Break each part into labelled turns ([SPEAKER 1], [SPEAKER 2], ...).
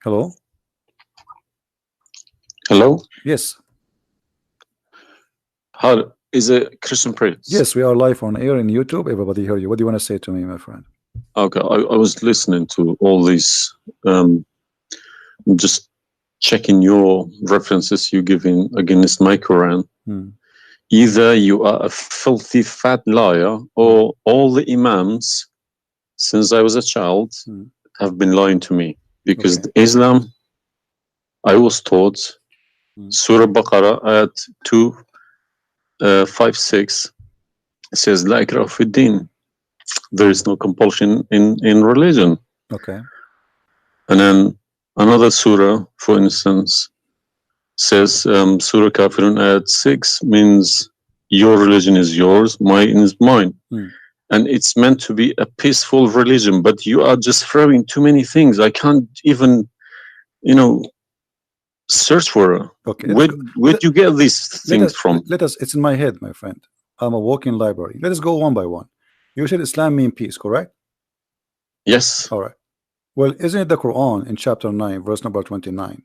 [SPEAKER 1] Hello?
[SPEAKER 2] Hello?
[SPEAKER 1] Yes.
[SPEAKER 2] How is it Christian Prince?
[SPEAKER 1] Yes, we are live on air in YouTube. Everybody hear you. What do you want to say to me, my friend?
[SPEAKER 2] Okay, I was listening to all these, just checking your references you giving against my Quran. Either you are a filthy fat liar, or all the imams since I was a child have been lying to me, because Islam, I was taught Surah Baqarah ayat 256 says La ikraha fi din. There is no compulsion in religion.
[SPEAKER 1] Okay.
[SPEAKER 2] And then another surah, for instance, says Surah Kafirun ayat 6 means your religion is yours, mine is mine. And it's meant to be a peaceful religion, but you are just throwing too many things. I can't even, search for it.
[SPEAKER 1] Okay.
[SPEAKER 2] Where do you get these things from?
[SPEAKER 1] It's in my head, my friend. I'm a walking library. Let us go one by one. You said Islam means peace, correct?
[SPEAKER 2] Yes.
[SPEAKER 1] All right. Well, isn't it the Quran in chapter 9, verse number 29,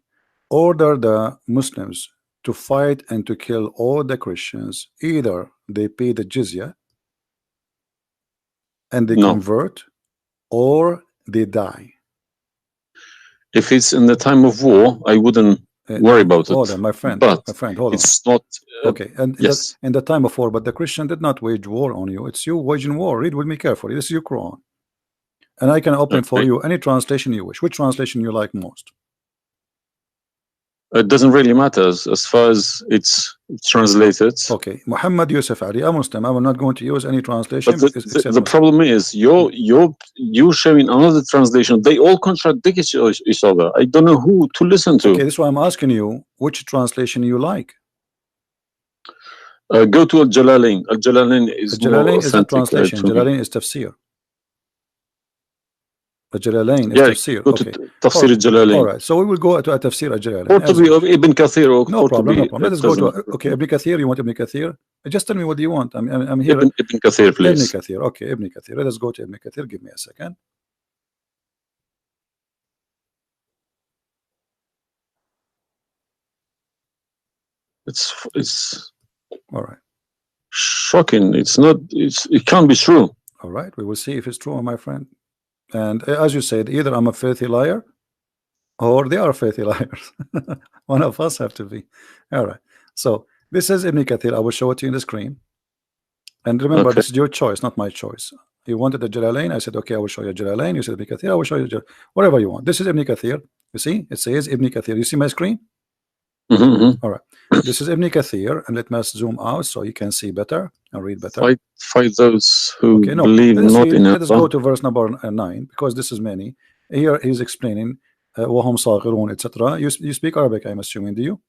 [SPEAKER 1] order the Muslims to fight and to kill all the Christians, either they pay the jizya and they convert, or they die?
[SPEAKER 2] If it's in the time of war, I wouldn't worry about it.
[SPEAKER 1] Hold on, my friend.
[SPEAKER 2] But
[SPEAKER 1] hold on.
[SPEAKER 2] It's not.
[SPEAKER 1] Okay, and
[SPEAKER 2] yes,
[SPEAKER 1] in the time of war, but the Christian did not wage war on you. It's you waging war. Read with me carefully. This is your Quran, and I can open for you any translation you wish. Which translation you like most?
[SPEAKER 2] It doesn't really matter as far as it's translated.
[SPEAKER 1] Okay, Muhammad Yusuf Ali, a Muslim. I will not going to use any translation.
[SPEAKER 2] But the problem is you're showing another translation. They all contradict each other. I don't know who to listen to.
[SPEAKER 1] Okay, this is why I'm asking you which translation you like.
[SPEAKER 2] Go to Al-Jalalain. Al-Jalalain is
[SPEAKER 1] Al-Jalalain is a translation. Jalalain is tafsir. Al-Jalalain is tafsir.
[SPEAKER 2] Okay. Tafsir Al-Jalalain.
[SPEAKER 1] All right, so we will go to a tafsir Al-Jalalain.
[SPEAKER 2] Or to be Ibn Kathir.
[SPEAKER 1] No problem, no problem. Let us go to Ibn Kathir. You want Ibn Kathir? Just tell me what do you want. I'm here.
[SPEAKER 2] Ibn Kathir, please.
[SPEAKER 1] Ibn Kathir. Okay, Ibn Kathir. Let us go to Ibn Kathir. Give me a second.
[SPEAKER 2] It's
[SPEAKER 1] all right.
[SPEAKER 2] Shocking. It can't be true.
[SPEAKER 1] All right, we will see if it's true, my friend. And as you said, either I'm a filthy liar or they are filthy liars. One of us have to be. All right, so this is Ibn Kathir. I will show it to you in the screen, and remember, this is your choice, not my choice. You wanted the Jalalain, I said okay, I will show you Jalalain. You said Ibn Kathir, I will show you whatever you want. This is Ibn Kathir. You see, it says Ibn Kathir. You see my screen? All right, this is Ibn Kathir, and let me zoom out so you can see better and read better.
[SPEAKER 2] Fight those who believe not in Allah.
[SPEAKER 1] Let us go to verse number 9, because this is many. Here he's explaining وَهُمْ صَاغِرُونَ, etc. You speak Arabic, I'm assuming, do you?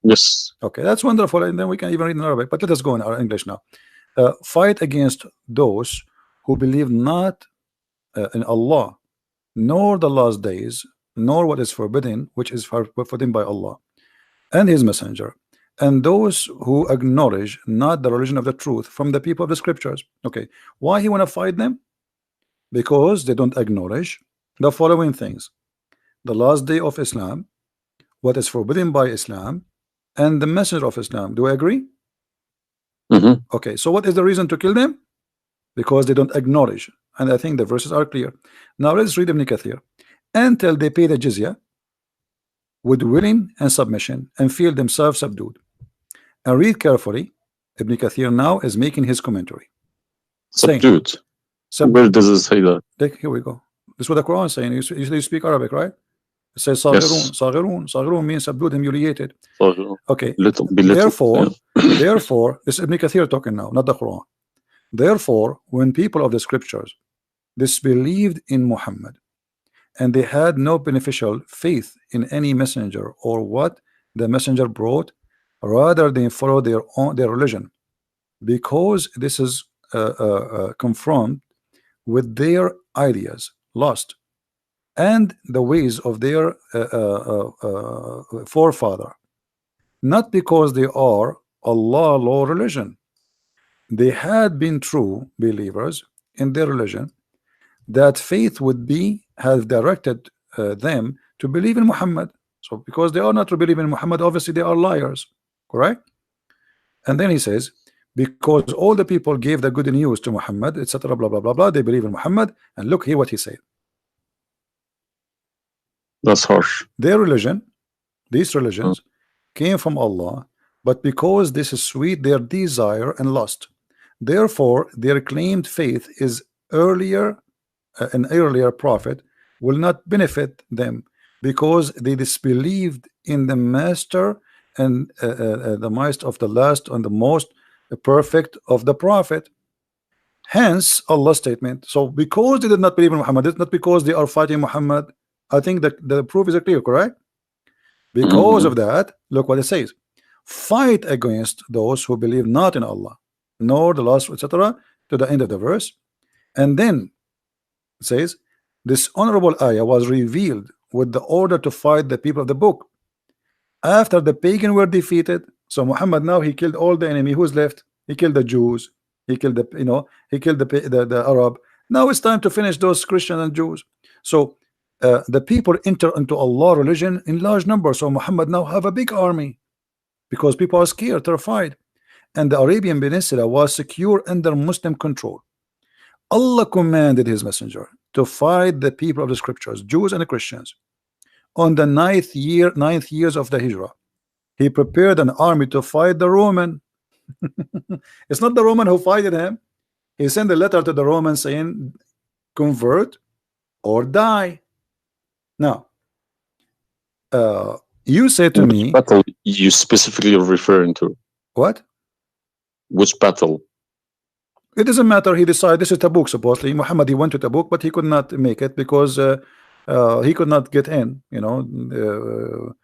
[SPEAKER 2] Yes.
[SPEAKER 1] Okay, that's wonderful, and then we can even read in Arabic. But let us go in our English now. Fight against those who believe not in Allah, nor the last days, nor what is forbidden, which is forbidden by Allah and His Messenger, and those who acknowledge not the religion of the truth from the people of the scriptures. Okay, why he want to fight them? Because they don't acknowledge the following things: the last day of Islam, what is forbidden by Islam, and the messenger of Islam. Do I agree? Okay, so what is the reason to kill them? Because they don't acknowledge, and I think the verses are clear. Now let's read Ibn Kathir. Until they pay the jizya with willing and submission and feel themselves subdued. And read carefully. Ibn Kathir now is making his commentary.
[SPEAKER 2] Subdued. Where does it say that?
[SPEAKER 1] Here we go. This is what the Quran is saying. You speak Arabic, right? It says Saghirun. Saghirun. Saghirun means subdued, humiliated. Okay. Therefore, this is Ibn Kathir talking now, not the Quran. Therefore, when people of the scriptures disbelieved in Muhammad, and they had no beneficial faith in any messenger or what the messenger brought, rather than follow their religion, because this is confront with their ideas, lost, and the ways of their forefather, not because they are Allah law religion. They had been true believers in their religion, that faith would be have directed them to believe in Muhammad. So because they are not to believe in Muhammad, obviously they are liars, correct? And then he says, because all the people gave the good news to Muhammad, etc., blah blah blah blah, they believe in Muhammad. And look here what he said.
[SPEAKER 2] That's harsh.
[SPEAKER 1] Their religion, these religions, came from Allah, but because this is sweet, their desire and lust. Therefore, their claimed faith is earlier, an earlier prophet will not benefit them, because they disbelieved in the master and the might of the last and the most perfect of the prophet. Hence Allah's statement. So because they did not believe in Muhammad, it's not because they are fighting Muhammad. I think that the proof is clear, correct? Because of that, look what it says: fight against those who believe not in Allah nor the last, etc., to the end of the verse. And then it says this honorable ayah was revealed with the order to fight the people of the book after the pagan were defeated. So Muhammad now he killed all the enemy. Who's left? He killed the Jews, he killed the, you know, he killed the Arab. Now it's time to finish those Christians and Jews. So the people enter into Allah religion in large numbers. So Muhammad now have a big army because people are scared, terrified, and the Arabian Peninsula was secure under Muslim control. Allah commanded his messenger to fight the people of the scriptures, Jews and Christians. On the ninth years of the Hijrah, he prepared an army to fight the Roman. It's not the Roman who fighted him. He sent a letter to the Romans saying, convert or die. Now, you say to me,
[SPEAKER 2] which battle you specifically are referring to?
[SPEAKER 1] What?
[SPEAKER 2] Which battle?
[SPEAKER 1] It doesn't matter. He decided this is Tabuk. Supposedly, Muhammad, he went to Tabuk, but he could not make it because he could not get in. You know,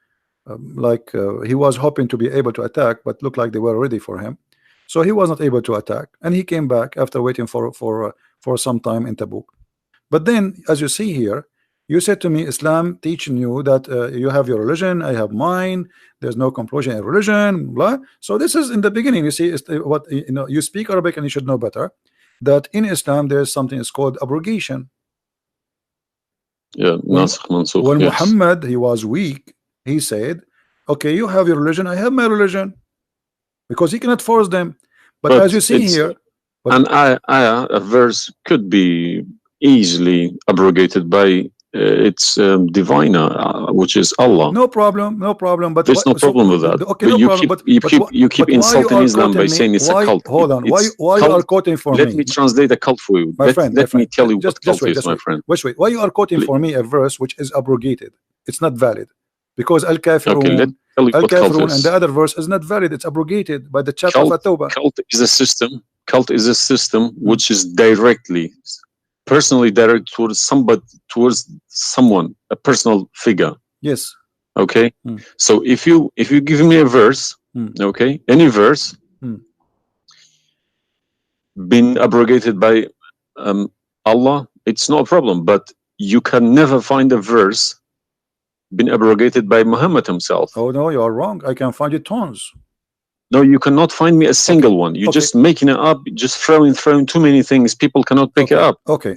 [SPEAKER 1] he was hoping to be able to attack, but looked like they were ready for him, so he was not able to attack, and he came back after waiting for some time in Tabuk. But then, as you see here, you said to me, Islam teaching you that you have your religion, I have mine. There's no compulsion in religion, blah. So this is in the beginning. You see, what you know. You speak Arabic, and you should know better that in Islam there is something is called abrogation.
[SPEAKER 2] Yeah, nasikh mansukh.
[SPEAKER 1] When
[SPEAKER 2] Yes.
[SPEAKER 1] Muhammad he was weak, he said, "Okay, you have your religion, I have my religion," because he cannot force them. But as you see here,
[SPEAKER 2] a verse could be easily abrogated by its diviner, which is Allah.
[SPEAKER 1] no problem, no problem. But
[SPEAKER 2] there's no problem with that.
[SPEAKER 1] Okay,
[SPEAKER 2] but
[SPEAKER 1] no problem.
[SPEAKER 2] you keep insulting Islam by saying it's a cult.
[SPEAKER 1] Hold on. Why
[SPEAKER 2] cult.
[SPEAKER 1] you are quoting for me?
[SPEAKER 2] Let me translate a cult for you. Let me tell you what cult is, my friend.
[SPEAKER 1] Wait. Why you are quoting for me a verse which is abrogated? It's not valid because Al-Kafirun, and the other verse is not valid. It's abrogated by the chapter of At-Tawbah.
[SPEAKER 2] Cult is a system. Cult is a system which is personally directed towards someone, a personal figure.
[SPEAKER 1] Yes.
[SPEAKER 2] Okay. So if you give me a verse, okay, any verse been abrogated by Allah, it's no problem. But you can never find a verse been abrogated by Muhammad himself.
[SPEAKER 1] Oh no, you are wrong. I can find it tons.
[SPEAKER 2] No, you cannot find me a single one. You're just making it up, just throwing too many things. People cannot pick it up.
[SPEAKER 1] Okay.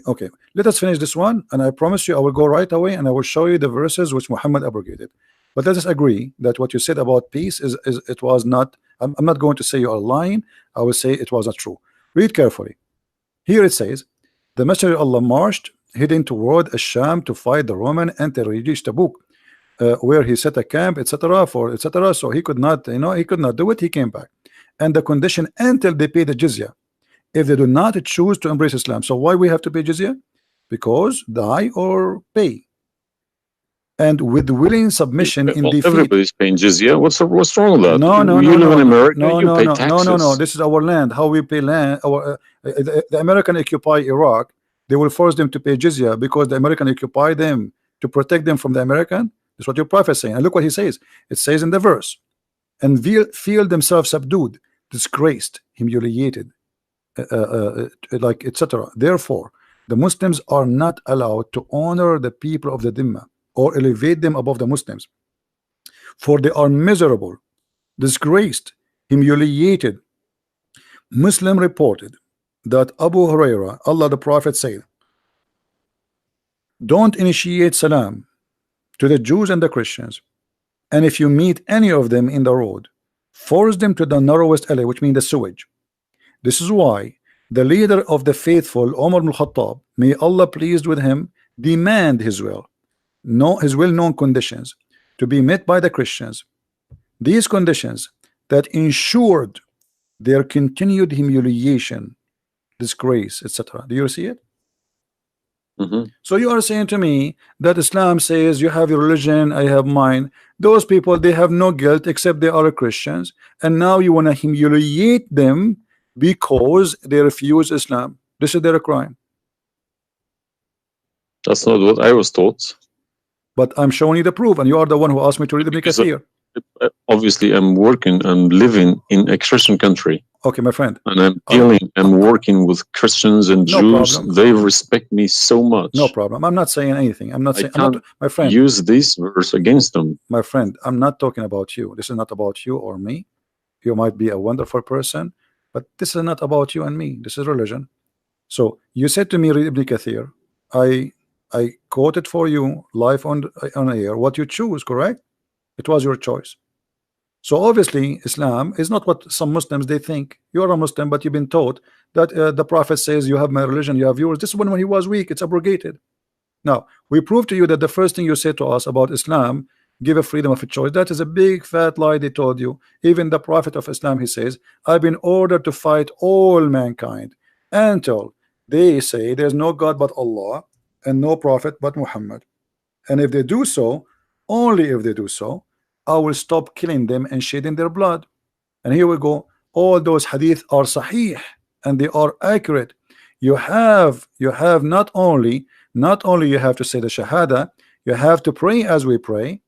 [SPEAKER 1] Let us finish this one, and I promise you I will go right away and I will show you the verses which Muhammad abrogated. But let us agree that what you said about peace is it was not. I'm not going to say you are lying. I will say it was not true. Read carefully. Here it says, the Messenger of Allah marched heading toward Asham to fight the Roman until he reached Tabuk, where he set a camp, etc. So he could not, he could not do it. He came back, and the condition until they pay the jizya. If they do not choose to embrace Islam, so why we have to pay jizya? Because die or pay. And with willing submission in defeat.
[SPEAKER 2] Everybody's paying jizya. What's wrong with that?
[SPEAKER 1] No.
[SPEAKER 2] You live in America. You pay taxes.
[SPEAKER 1] No. This is our land. How we pay land? The American occupy Iraq. They will force them to pay jizya because the American occupy them to protect them from the American. That's what your prophet is saying. And look what he says. It says in the verse, and feel themselves subdued, disgraced, humiliated, like etc. Therefore, the Muslims are not allowed to honor the people of the Dhimma or elevate them above the Muslims, for they are miserable, disgraced, humiliated. Muslim reported that Abu Huraira, Allah the Prophet said, don't initiate salam to the Jews and the Christians, and if you meet any of them in the road, force them to the narrowest alley, which means the sewage. This is why the leader of the faithful, Umar ibn Khattab, may Allah pleased with him, demand his well-known conditions to be met by the Christians. These conditions that ensured their continued humiliation, disgrace, etc. Do you see it? So you are saying to me that Islam says you have your religion, I have mine. Those people, they have no guilt except they are Christians, and now you want to humiliate them because they refuse Islam. This is their crime.
[SPEAKER 2] That's not what I was taught.
[SPEAKER 1] But I'm showing you the proof, and you are the one who asked me to read Ibn Kathir.
[SPEAKER 2] Obviously, I'm working and living in a Christian country.
[SPEAKER 1] Okay, my friend.
[SPEAKER 2] And I'm working with Christians and Jews.
[SPEAKER 1] Problem.
[SPEAKER 2] They respect me so much.
[SPEAKER 1] No problem. I'm not saying anything. I'm not saying. I'm not, my friend.
[SPEAKER 2] Use this verse against them.
[SPEAKER 1] My friend, I'm not talking about you. This is not about you or me. You might be a wonderful person, but this is not about you and me. This is religion. So you said to me, read Ibn Kathir. I quoted for you live on air what you choose, correct? It was your choice. So obviously Islam is not what some Muslims they think. You're a Muslim, but you've been taught that the Prophet says you have my religion, you have yours. This is when he was weak, it's abrogated. Now we prove to you that the first thing you said to us about Islam, give a freedom of a choice, that is a big fat lie they told you. Even the Prophet of Islam, he says, I've been ordered to fight all mankind until they say there's no God but Allah and no prophet but Muhammad, and if they do so, only if they do so, I will stop killing them and shedding their blood. And here we go. All those hadith are sahih and they are accurate. You have not only you have to say the shahada, you have to pray as we pray,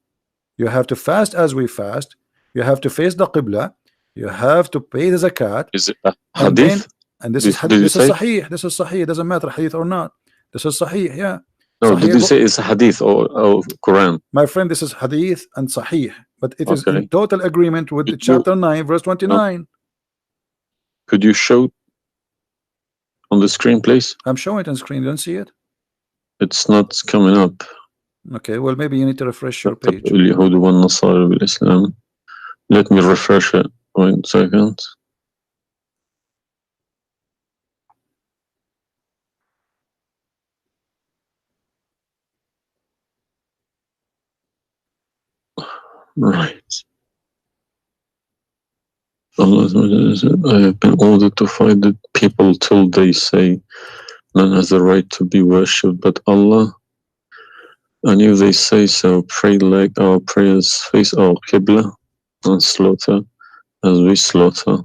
[SPEAKER 1] you have to fast as we fast, you have to face the qibla, you have to pay the zakat.
[SPEAKER 2] Is it a hadith?
[SPEAKER 1] And this is sahih. This is sahih. It doesn't matter hadith or not. This is sahih. Yeah.
[SPEAKER 2] No,
[SPEAKER 1] Sahih,
[SPEAKER 2] did you say it's a hadith or Quran?
[SPEAKER 1] My friend, this is hadith and sahih, but it is in total agreement with chapter 9 verse 29.
[SPEAKER 2] No. Could you show on the screen, please?
[SPEAKER 1] I'm showing it on screen. You don't see it?
[SPEAKER 2] It's not coming up.
[SPEAKER 1] Okay, well maybe you need to refresh your page.
[SPEAKER 2] Let me refresh it. 1 second. Right. Allah said, I have been ordered to fight the people till they say none has the right to be worshipped but Allah, and if they say so, pray like our prayers, face our qibla, and slaughter as we slaughter,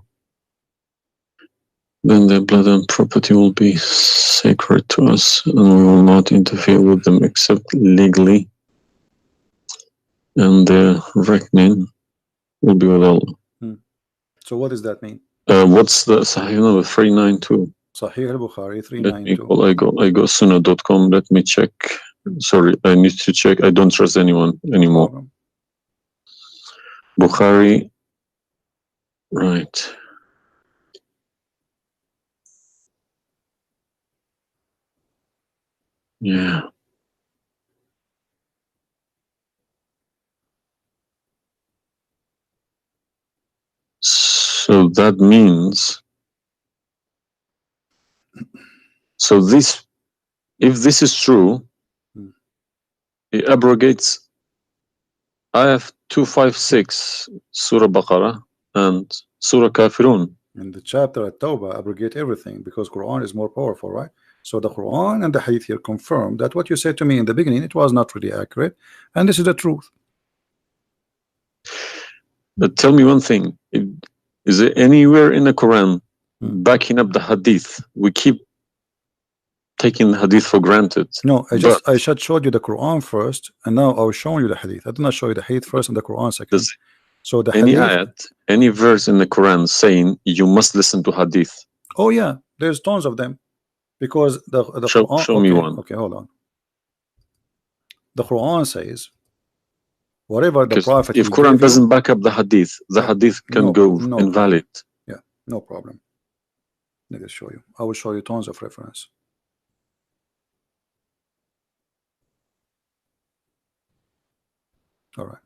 [SPEAKER 2] then their blood and property will be sacred to us, and we will not interfere with them except legally, and their reckoning will be with Allah.
[SPEAKER 1] So what does that mean?
[SPEAKER 2] What's the Sahih number? 392.
[SPEAKER 1] Sahih al-Bukhari 392.
[SPEAKER 2] I go sunnah.com. Let me check. Sorry, I need to check. I don't trust anyone anymore. Bukhari. Right. Yeah. So that means, so this, if this is true, it abrogates ayah 256 Surah Baqarah and Surah Kafirun.
[SPEAKER 1] And the chapter at Tawbah abrogate everything because Quran is more powerful, right? So the Quran and the Hadith here confirm that what you said to me in the beginning, it was not really accurate, and this is the truth.
[SPEAKER 2] But tell me one thing, is there anywhere in the Quran backing up the Hadith? We keep taking the Hadith for granted.
[SPEAKER 1] No, I just showed you the Quran first, and now I was showing you the Hadith. I did not show you the Hadith first and the Quran second. So the
[SPEAKER 2] any
[SPEAKER 1] Hadith,
[SPEAKER 2] ayat, any verse in the Quran saying you must listen to Hadith?
[SPEAKER 1] Oh yeah, there's tons of them. Because the Quran,
[SPEAKER 2] show me one.
[SPEAKER 1] Okay, hold on. The Quran says whatever the Prophet.
[SPEAKER 2] If Quran doesn't back up the Hadith, the Hadith can go invalid.
[SPEAKER 1] Yeah, no problem. Let me show you. I will show you tons of reference. All right.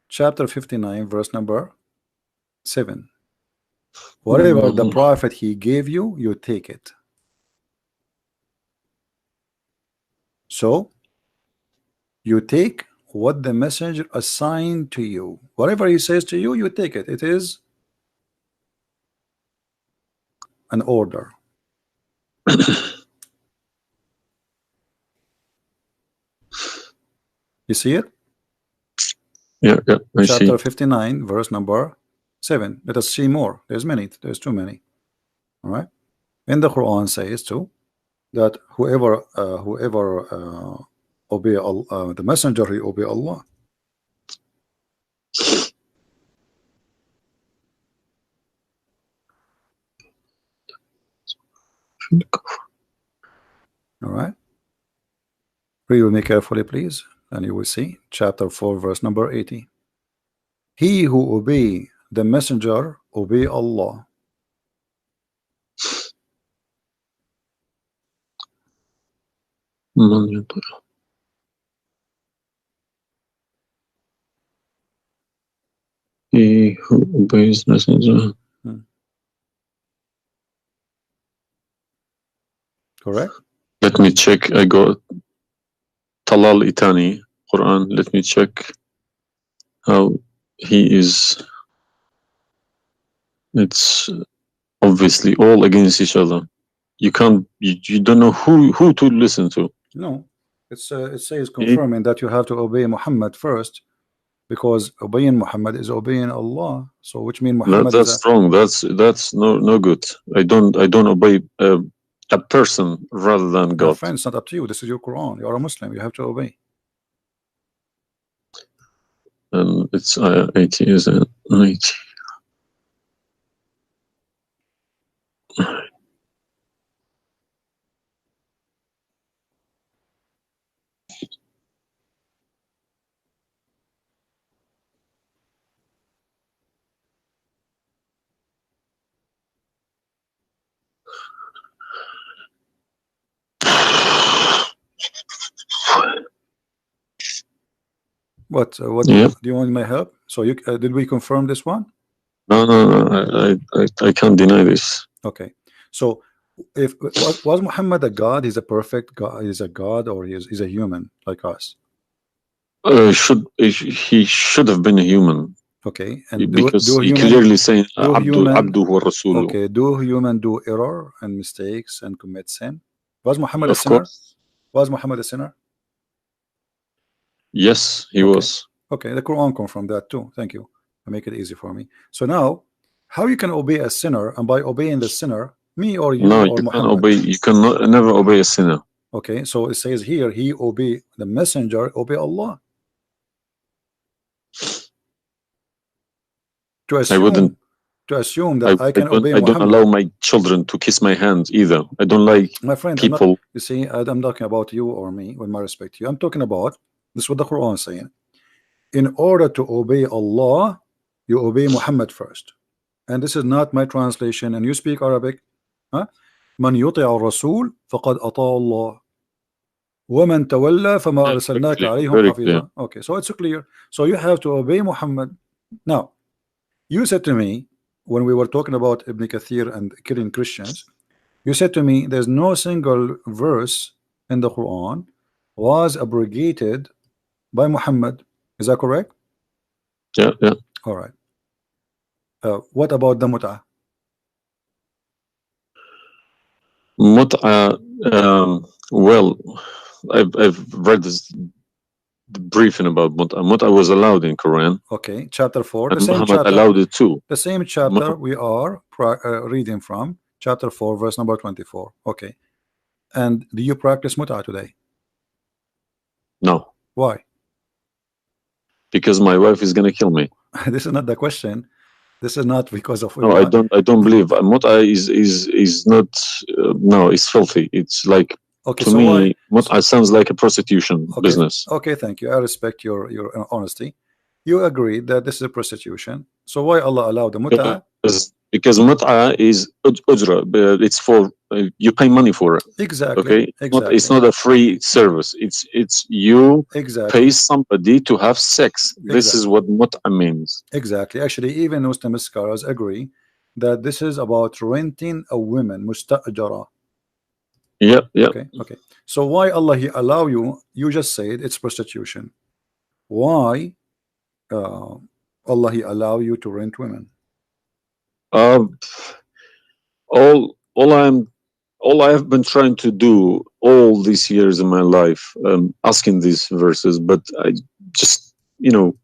[SPEAKER 1] Chapter 59, verse number 7. Whatever the prophet he gave you, you take it. So you take what the messenger assigned to you. Whatever he says to you, you take it. It is an order. You see it?
[SPEAKER 2] Yeah, I see.
[SPEAKER 1] Chapter 59, verse number 7. Let us see more. There's many. There's too many. All right. In the Quran says too that whoever obey the messenger, he obey Allah. All right. Read with me carefully, please, and you will see chapter 4, verse number 80. He who obey the messenger obey Allah.
[SPEAKER 2] He who obeys messenger.
[SPEAKER 1] Correct.
[SPEAKER 2] Let me check. I got Talal Itani Quran. Let me check how he is. It's obviously all against each other. You can't. You don't know who to listen to.
[SPEAKER 1] No, it says confirming that you have to obey Muhammad first, because obeying Muhammad is obeying Allah. So which means Muhammad
[SPEAKER 2] that's wrong. That's no good. I don't obey a person rather than God.
[SPEAKER 1] My friend, it's not up to you. This is your Quran. You are a Muslim. You have to obey.
[SPEAKER 2] And it's 80, isn't it? 80.
[SPEAKER 1] What
[SPEAKER 2] Yeah.
[SPEAKER 1] do you want my help? So you did we confirm this one?
[SPEAKER 2] No. I can't deny this.
[SPEAKER 1] Okay. So if was Muhammad a god? He's a perfect god. He's a god, or he's a human like us?
[SPEAKER 2] He should have been a human.
[SPEAKER 1] Okay. And
[SPEAKER 2] because he clearly saying Abdu wa Rasuluh.
[SPEAKER 1] Okay. Do human do error and mistakes and commit sin? Was Muhammad a
[SPEAKER 2] Of
[SPEAKER 1] sinner?
[SPEAKER 2] course.
[SPEAKER 1] Was Muhammad a sinner?
[SPEAKER 2] Yes, he was.
[SPEAKER 1] Okay, the Quran confirmed that too. Thank you. Make it easy for me. So now, how you can obey a sinner, and by obeying the sinner, me or you or
[SPEAKER 2] you
[SPEAKER 1] Muhammad?
[SPEAKER 2] can obey. You cannot never obey a sinner.
[SPEAKER 1] Okay, so it says here, he obey the messenger, obey Allah. To assume that I can obey Muhammad.
[SPEAKER 2] I don't allow my children to kiss my hand either. I don't like
[SPEAKER 1] my friend,
[SPEAKER 2] people.
[SPEAKER 1] You see, I'm talking about you or me, with my respect to you. I'm talking about this is what the Quran is saying. In order to obey Allah, you obey Muhammad first. And this is not my translation, and you speak Arabic. Man yuti'a ar-rasul faqad ata'a Allah. وَمَنْ تَوَلَّى فَمَا أَرْسَلْنَاكَ عَلَيْهِمْ حَفِيظًا. Okay, so it's clear. So you have to obey Muhammad. Now, you said to me, when we were talking about Ibn Kathir and killing Christians, you said to me, there's no single verse in the Quran was abrogated by Muhammad. Is that correct?
[SPEAKER 2] Yeah.
[SPEAKER 1] All right. What about the mut'ah?
[SPEAKER 2] Mut'ah, well, I've read this briefing about mut'ah. Mut'ah was allowed in Quran.
[SPEAKER 1] Okay, chapter 4.
[SPEAKER 2] And Muhammad allowed it too.
[SPEAKER 1] The same chapter we are reading from, chapter 4, verse number 24. Okay. And do you practice mut'ah today?
[SPEAKER 2] No.
[SPEAKER 1] Why?
[SPEAKER 2] Because my wife is gonna kill me.
[SPEAKER 1] This is not the question. This is not because of.
[SPEAKER 2] No, I don't believe mut'ah is not. No, it's filthy. It's like,
[SPEAKER 1] okay,
[SPEAKER 2] to
[SPEAKER 1] so
[SPEAKER 2] me, mut'ah sounds like a prostitution business.
[SPEAKER 1] Okay, thank you. I respect your honesty. You agree that this is a prostitution. So why Allah allowed the mut'ah?
[SPEAKER 2] Because mut'ah is ujra. It's for you pay money for it.
[SPEAKER 1] Exactly.
[SPEAKER 2] Okay,
[SPEAKER 1] Exactly.
[SPEAKER 2] it's not a free service. It's you pay somebody to have sex. This is what mut'a means.
[SPEAKER 1] Exactly. Actually, even Muslim scholars agree that this is about renting a woman, musta'jara.
[SPEAKER 2] Yeah, yeah.
[SPEAKER 1] Okay, okay. So why Allah He allow you? You just said it's prostitution. Why Allah He allow you to rent women?
[SPEAKER 2] All I have been trying to do all these years in my life, asking these verses, but I just,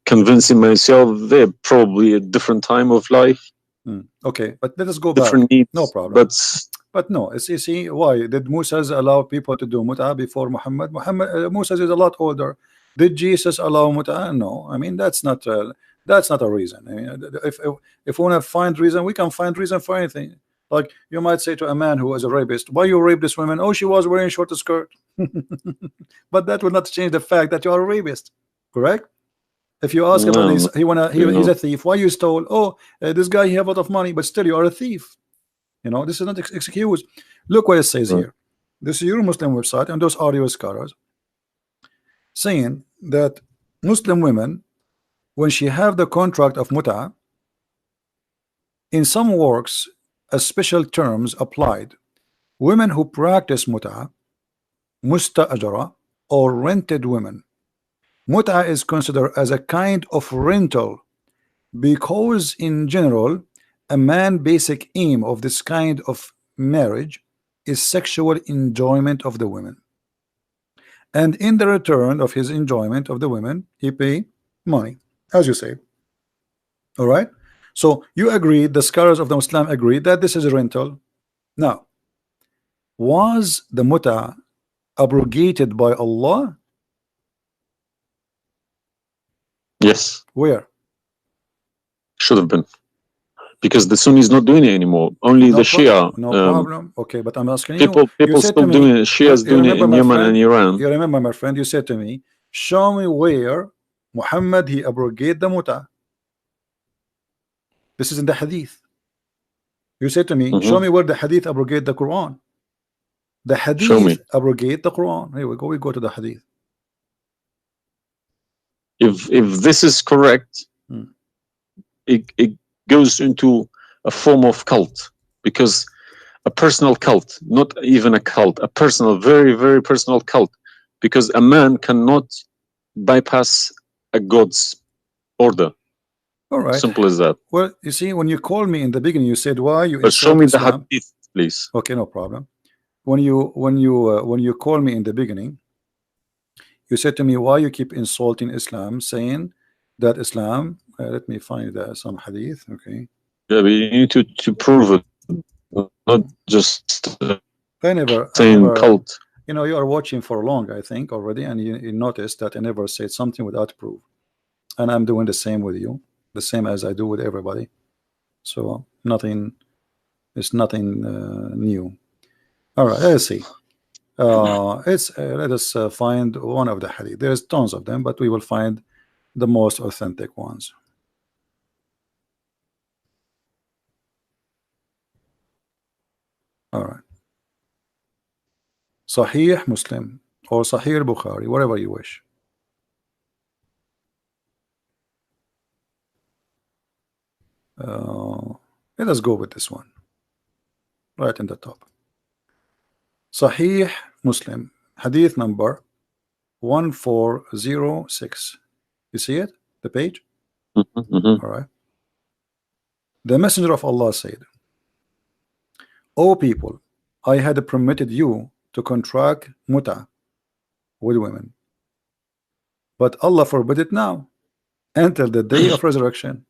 [SPEAKER 2] convincing myself they're probably a different time of life.
[SPEAKER 1] Okay, but let us go
[SPEAKER 2] different
[SPEAKER 1] back.
[SPEAKER 2] Needs,
[SPEAKER 1] no problem.
[SPEAKER 2] But
[SPEAKER 1] no, see, why did Moses allow people to do mut'a before Muhammad? Moses is a lot older. Did Jesus allow mut'a? No, I mean that's not a reason. I mean, if we want to find reason, we can find reason for anything. Like you might say to a man who was a rapist, why you rape this woman? Oh, she was wearing short skirt. But that will not change the fact that you are a rapist, correct? If you ask about this, he's a thief. Why you stole? Oh, this guy he have a lot of money, but still you are a thief. This is not excuse. Look what it says here. This is your Muslim website, and those are your scholars saying that Muslim women, when she have the contract of mut'a, in some works, a special terms applied. Women who practice mut'a, musta'jara, or rented women. Mut'a is considered as a kind of rental because in general a man's basic aim of this kind of marriage is sexual enjoyment of the women, and in the return of his enjoyment of the women he pay money, as you say. All right, so you agree, the scholars of the Muslim agree that this is a rental. Now, was the mut'a abrogated by Allah?
[SPEAKER 2] Yes.
[SPEAKER 1] Where?
[SPEAKER 2] Should have been, because the Sunni is not doing it anymore. Only the Shia.
[SPEAKER 1] No problem. Okay, but I'm asking
[SPEAKER 2] people stop doing it. Shia's doing it in Yemen and Iran.
[SPEAKER 1] You remember, my friend, you said to me, show me where Muhammad he abrogated the mut'a. This is in the hadith. You said to me, show me where the hadith abrogate the Quran. The hadith abrogate the Quran. Here we go. We go to the hadith.
[SPEAKER 2] If this is correct, it goes into a form of cult, because a personal cult, not even a cult, a personal, very, very personal cult, because a man cannot bypass a God's order.
[SPEAKER 1] All right.
[SPEAKER 2] Simple as that.
[SPEAKER 1] Well, you see, when you called me in the beginning, you said, why you
[SPEAKER 2] but show me
[SPEAKER 1] Islam?
[SPEAKER 2] The hadith, please.
[SPEAKER 1] Okay, no problem. When you call me in the beginning, you said to me, why you keep insulting Islam, saying that Islam, let me find some hadith. Okay.
[SPEAKER 2] Yeah, but you need to prove it, not just
[SPEAKER 1] saying
[SPEAKER 2] cult.
[SPEAKER 1] You are watching for long, I think, already, and you noticed that I never said something without proof, and I'm doing the same with you, the same as I do with everybody. So it's nothing new. All right, let's see. Let us find one of the hadith. There's tons of them, but we will find the most authentic ones. All right. Sahih Muslim or Sahih Bukhari, whatever you wish. Let us go with this one right in the top. Sahih Muslim, hadith number 1406. You see it, the page? All right. The Messenger of Allah said, O people, I had permitted you to contract mut'a with women, but Allah forbid it now until the day of resurrection.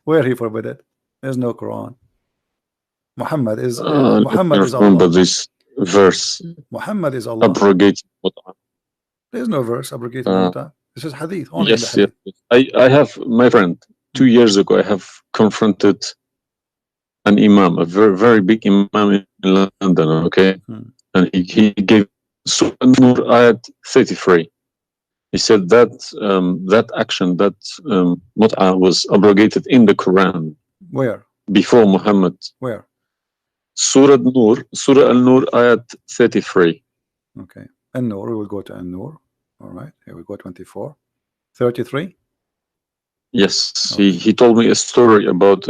[SPEAKER 1] Where he forbid it? There's no Quran. Muhammad is Allah.
[SPEAKER 2] This verse.
[SPEAKER 1] Muhammad is Allah.
[SPEAKER 2] Abrogated mut'a.
[SPEAKER 1] There's no verse abrogated mut'a. This is hadith. Only
[SPEAKER 2] yes,
[SPEAKER 1] hadith.
[SPEAKER 2] Yes. I have, my friend, 2 years ago, I have confronted an imam, a very, very big imam in London, okay? And he gave Surah Nur ayat 33. He said that that action, that mut'a was abrogated in the Quran.
[SPEAKER 1] Where?
[SPEAKER 2] Before Muhammad.
[SPEAKER 1] Where?
[SPEAKER 2] Surah Al-Nur, ayat 33.
[SPEAKER 1] Okay. An-Nur, we will go to An-Nur. All right. Here we go, 24. 33?
[SPEAKER 2] Yes,
[SPEAKER 1] Okay.
[SPEAKER 2] he told me a story about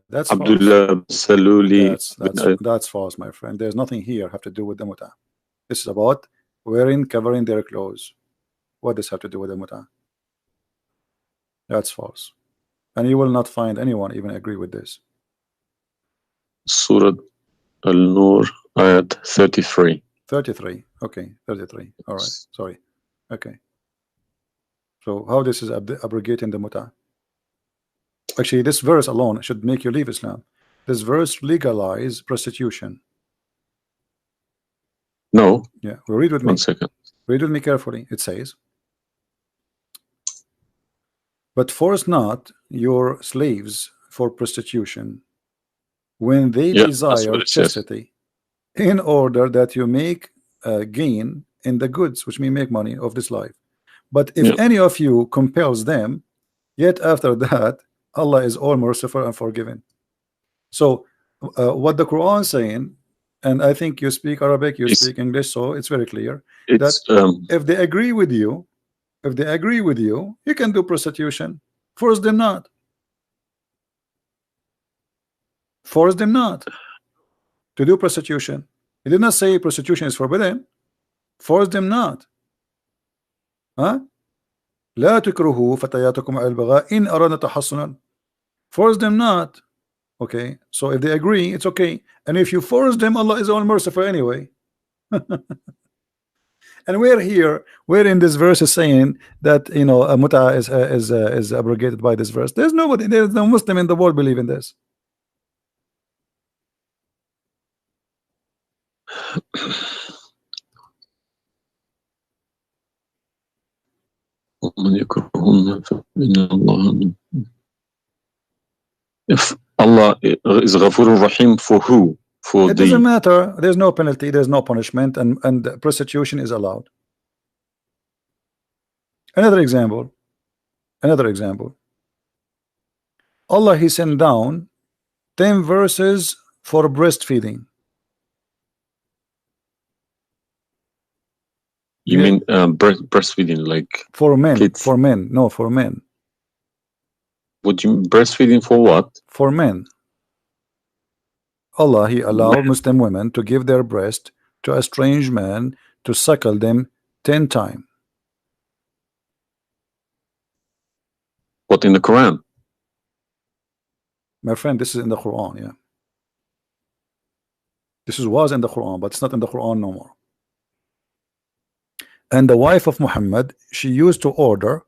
[SPEAKER 1] That's
[SPEAKER 2] Abdullah Saluli.
[SPEAKER 1] That's false, my friend. There's nothing here have to do with the muta. This is about covering their clothes. What does have to do with the muta? That's false. And you will not find anyone even agree with this.
[SPEAKER 2] Surah Al-Nur, ayat 33.
[SPEAKER 1] 33. Okay, 33. All right. Sorry. Okay. So how this is abrogating the muta? Actually, this verse alone should make you leave Islam. This verse legalize prostitution.
[SPEAKER 2] No.
[SPEAKER 1] Yeah. Well, read with me.
[SPEAKER 2] 1 second.
[SPEAKER 1] Read with me carefully. It says, "But force not your slaves for prostitution when they desire chastity, in order that you make gain in the goods," which mean make money, "of this life. But if any of you compels them, yet after that Allah is all merciful and forgiving." So what the Quran is saying, and I think you speak Arabic, you speak English, so it's very clear that if they agree with you, you can do prostitution. Force them not. Force them not to do prostitution. He did not say prostitution is forbidden. Force them not. Huh? لا تكرهوا فتياتكم على البغاء إن أردنا تحصنا. Force them not. Okay, so if they agree, it's okay. And if you force them, Allah is all merciful anyway. And we're in this verse is saying that, you know, a muta is abrogated by this verse. There's no Muslim in the world believe in this.
[SPEAKER 2] If Allah is Ghafurur Rahim for who?
[SPEAKER 1] It doesn't matter. There's no penalty, there's no punishment, and prostitution is allowed. Another example. Allah, He sent down 10 verses for breastfeeding.
[SPEAKER 2] You mean breastfeeding, like
[SPEAKER 1] for men?
[SPEAKER 2] Kids.
[SPEAKER 1] For men, no, for men.
[SPEAKER 2] Would you breastfeeding for what?
[SPEAKER 1] For men. Allah, He allowed Muslim women to give their breast to a strange man to suckle them 10 times.
[SPEAKER 2] What, in the Quran?
[SPEAKER 1] My friend, this is in the Quran, yeah. This was in the Quran, but it's not in the Quran no more. And the wife of Muhammad, she used to order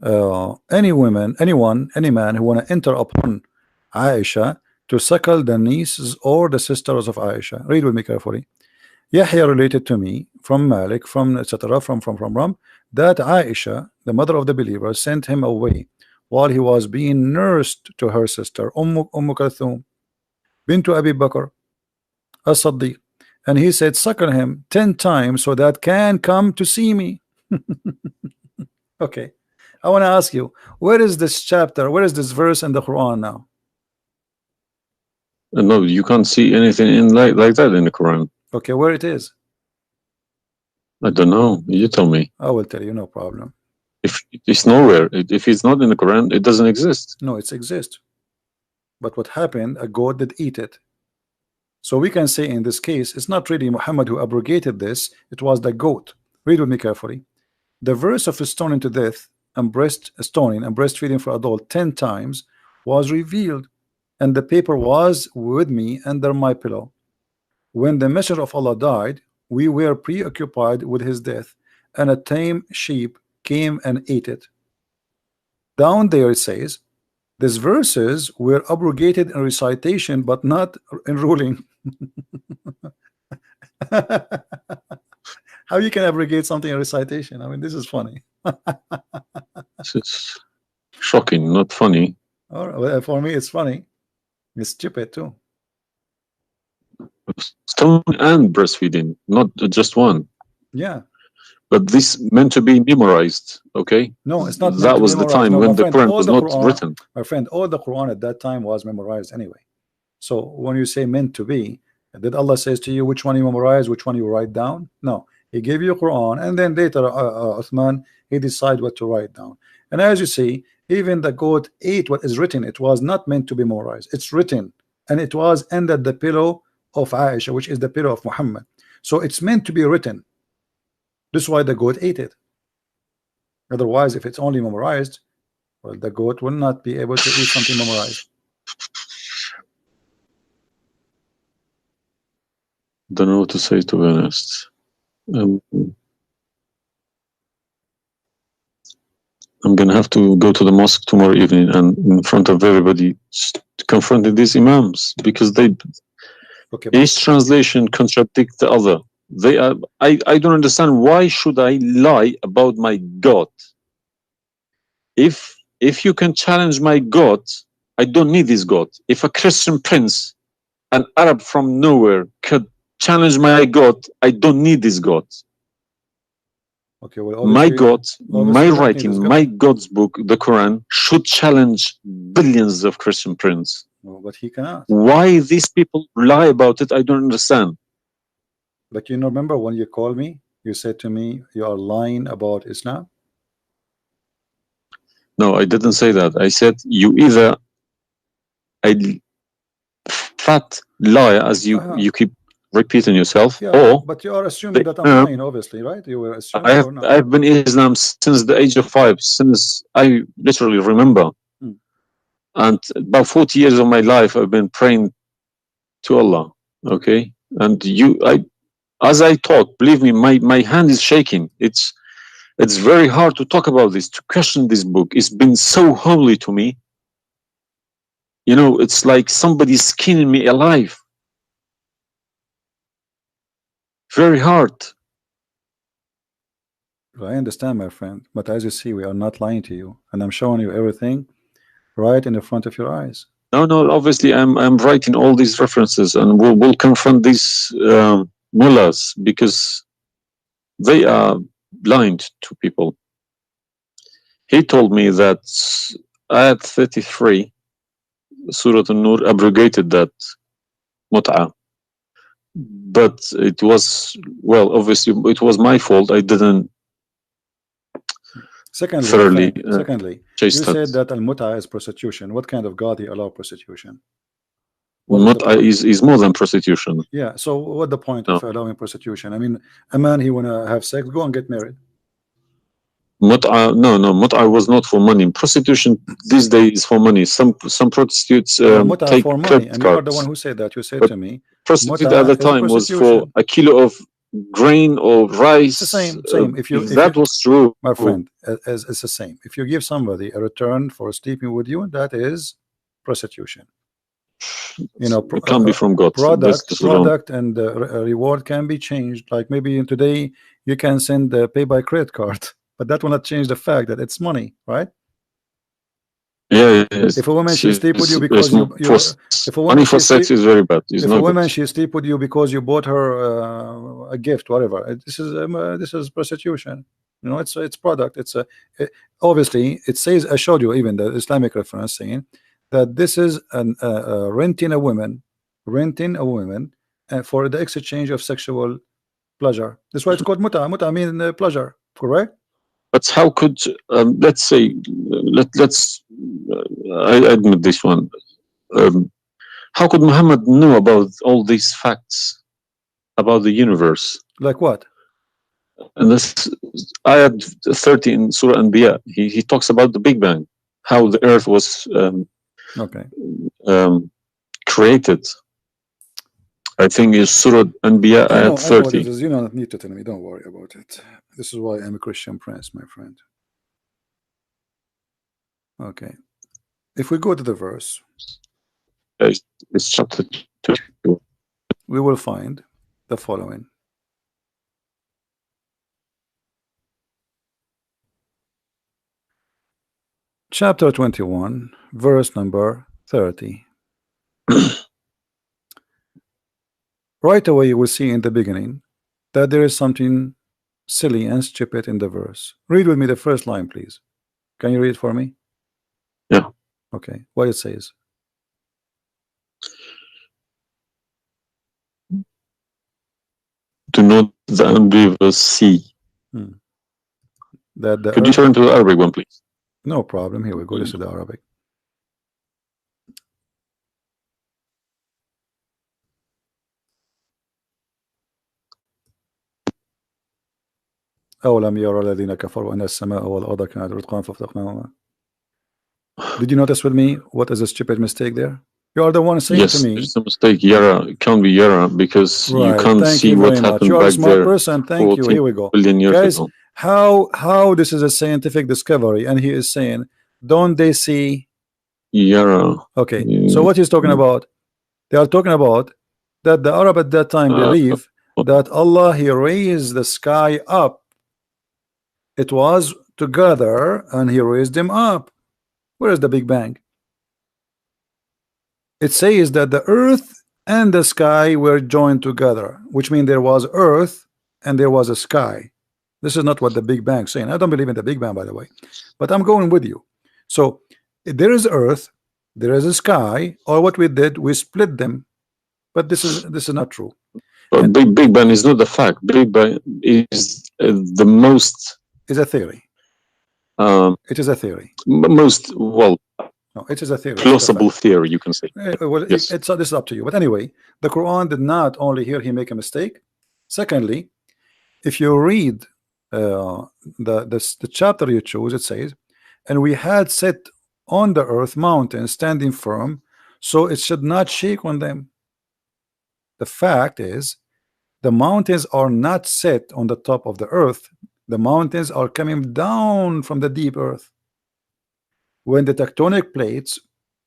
[SPEAKER 1] any man who want to enter upon Aisha to suckle the nieces or the sisters of Aisha. Read with me carefully. Yahya related to me from Malik, from etc. from that Aisha, the mother of the believer, sent him away while he was being nursed to her sister Kulthum bintu Abi Bakr as-Siddiq, and he said, suckle him 10 times so that can come to see me. Okay, I want to ask you, where is this chapter, where is this verse in the Quran now?
[SPEAKER 2] No, you can't see anything in like that in the Quran.
[SPEAKER 1] Okay, where it is?
[SPEAKER 2] I don't know. You tell me.
[SPEAKER 1] I will tell you, no problem.
[SPEAKER 2] If it's nowhere, if it's not in the Quran, it doesn't exist.
[SPEAKER 1] No, it exists. But what happened? A goat did eat it. So we can say in this case, it's not really Muhammad who abrogated this, it was the goat. Read with me carefully. The verse of stoning to death and stoning and breastfeeding for adult 10 times was revealed, and the paper was with me under my pillow. When the messenger of Allah died, we were preoccupied with his death, and a tame sheep came and ate it. Down there it says, these verses were abrogated in recitation but not in ruling. How you can abrogate something in recitation? I mean, this is funny.
[SPEAKER 2] It's shocking, not funny.
[SPEAKER 1] All right, well, for me it's funny. It's stupid too.
[SPEAKER 2] Stoning and breastfeeding, not just one.
[SPEAKER 1] Yeah.
[SPEAKER 2] But this meant to be memorized, okay?
[SPEAKER 1] No, it's not.
[SPEAKER 2] That was the time when the Quran was not written.
[SPEAKER 1] My friend, all the Quran at that time was memorized anyway. So when you say meant to be, did Allah says to you which one you memorize, which one you write down? No, He gave you Quran, and then later Uthman, he decide what to write down. And as you see, even the goat ate what is written. It was not meant to be memorized. It's written, and it was under the pillow of Aisha, which is the pillow of Muhammad. So it's meant to be written. This is why the goat ate it. Otherwise, if it's only memorized, well, the goat will not be able to eat something memorized.
[SPEAKER 2] Don't know what to say, to be honest. I'm gonna have to go to the mosque tomorrow evening and in front of everybody confront these imams, because they each translation contradicts the other. They are. I don't understand, why should I lie about my God? If you can challenge my God, I don't need this God. If a Christian prince, an Arab from nowhere, could challenge my God, I don't need this God.
[SPEAKER 1] Okay, well,
[SPEAKER 2] my God, my writing, my God's book, the Quran, should challenge billions of Christian princes.
[SPEAKER 1] No, but he cannot.
[SPEAKER 2] Why these people lie about it, I don't understand.
[SPEAKER 1] But you know, remember when you called me, you said to me, you are lying about Islam?
[SPEAKER 2] No, I didn't say that. I said you either a fat liar, as you keep repeating yourself, or
[SPEAKER 1] but you are assuming that I'm lying, obviously, right? You were assuming.
[SPEAKER 2] I've been Islam since the age of 5, since I literally remember, and about 40 years of my life I've been praying to Allah. Okay, and as I talk, believe me, my hand is shaking. It's very hard to talk about this, to question this book. It's been so holy to me. You know, it's like somebody's skinning me alive. Very hard.
[SPEAKER 1] I understand, my friend, but as you see, we are not lying to you, and I'm showing you everything right in the front of your eyes.
[SPEAKER 2] No, obviously I'm writing all these references, and we'll confront these mullahs, because they are blind to people. He told me that Ayat 33, Surah An-Nur, abrogated that mut'ah. But it was, well, obviously it was my fault. I didn't thoroughly
[SPEAKER 1] you said that al-mut'ah is prostitution. What kind of God he allow prostitution?
[SPEAKER 2] Mut'ah is more than prostitution.
[SPEAKER 1] Yeah, so what the point of allowing prostitution? I mean, a man, he wanna have sex, go and get married.
[SPEAKER 2] Mut'ah, no, mut'ah was not for money. Prostitution these days is for money. Some prostitutes take
[SPEAKER 1] for money, and you are the one who said that. You said to me,
[SPEAKER 2] prostitute at the time was for a kilo of grain or rice.
[SPEAKER 1] It's the same. If
[SPEAKER 2] that was true,
[SPEAKER 1] my friend, it's the same. If you give somebody a return for sleeping with you, that is prostitution. You know,
[SPEAKER 2] it can be from God.
[SPEAKER 1] Product and reward can be changed. Like maybe today you can send pay by credit card, but that will not change the fact that it's money, right?
[SPEAKER 2] Yeah.
[SPEAKER 1] If a woman she sleep with you because if a
[SPEAKER 2] woman for sex is very bad.
[SPEAKER 1] If a woman she sleep with you because you bought her a gift, whatever, this is prostitution. You know, it's product. Obviously it says, I showed you even the Islamic reference saying that this is renting a woman for the exchange of sexual pleasure. That's why it's called mut'ah. Mut'ah means pleasure, correct?
[SPEAKER 2] But how could let's say let's I admit this one. How could Muhammad know about all these facts about the universe?
[SPEAKER 1] Like what?
[SPEAKER 2] And this ayat 30 in Surah Anbiya, he talks about the Big Bang, how the earth was created. I think it's Surah Anbiya ayat 30.
[SPEAKER 1] You don't need to tell me, don't worry about it. This is why I'm a Christian prince, my friend. Okay. If we go to the verse,
[SPEAKER 2] it's chapter 2.
[SPEAKER 1] We will find the following. Chapter 21, verse number 30. Right away you will see in the beginning that there is something silly and stupid in the verse. Read with me the first line, please. Can you read it for me?
[SPEAKER 2] Yeah.
[SPEAKER 1] Okay. What it says?
[SPEAKER 2] do not the unbelievers see.
[SPEAKER 1] That the
[SPEAKER 2] Could you turn to the Arabic one, please?
[SPEAKER 1] No problem. Here we go. This is the Arabic. أولم يرى الذين كفروا أن السماء والأرض كانت رتقا ففتقناهما. Did you notice with me what is a stupid mistake there? You are the one saying
[SPEAKER 2] yes,
[SPEAKER 1] to me.
[SPEAKER 2] There's a mistake. Yara, it can't be Yara because
[SPEAKER 1] Right,
[SPEAKER 2] you can't see what happened
[SPEAKER 1] you are
[SPEAKER 2] back
[SPEAKER 1] a smart
[SPEAKER 2] there.
[SPEAKER 1] person. Thank you. Here we go.
[SPEAKER 2] Years
[SPEAKER 1] guys
[SPEAKER 2] ago.
[SPEAKER 1] how this is a scientific discovery, and he is saying, don't they see
[SPEAKER 2] Yara?
[SPEAKER 1] Okay, so what he's talking about, they are talking about that the Arab at that time believe that Allah, he raised the sky up. It was together and he raised them up. Where is the Big Bang? It says that the earth and the sky were joined together, which means there was earth and there was a sky. This is not what the Big Bang is saying. I don't believe in the Big Bang, by the way, but I'm going with you. So there is earth, there is a sky, or what we did, we split them. But this is not true.
[SPEAKER 2] But Big Bang is not the fact. Big Bang is the most.
[SPEAKER 1] Is a theory. It is a theory.
[SPEAKER 2] Most well.
[SPEAKER 1] No, it is a theory.
[SPEAKER 2] Plausible theory, you can say.
[SPEAKER 1] Well,
[SPEAKER 2] yes.
[SPEAKER 1] This is up to you. But anyway, the Quran did not only here he make a mistake. Secondly, if you read the chapter you choose, it says, and we had set on the earth mountains standing firm, so it should not shake on them. The fact is, the mountains are not set on the top of the earth. The mountains are coming down from the deep earth. When the tectonic plates,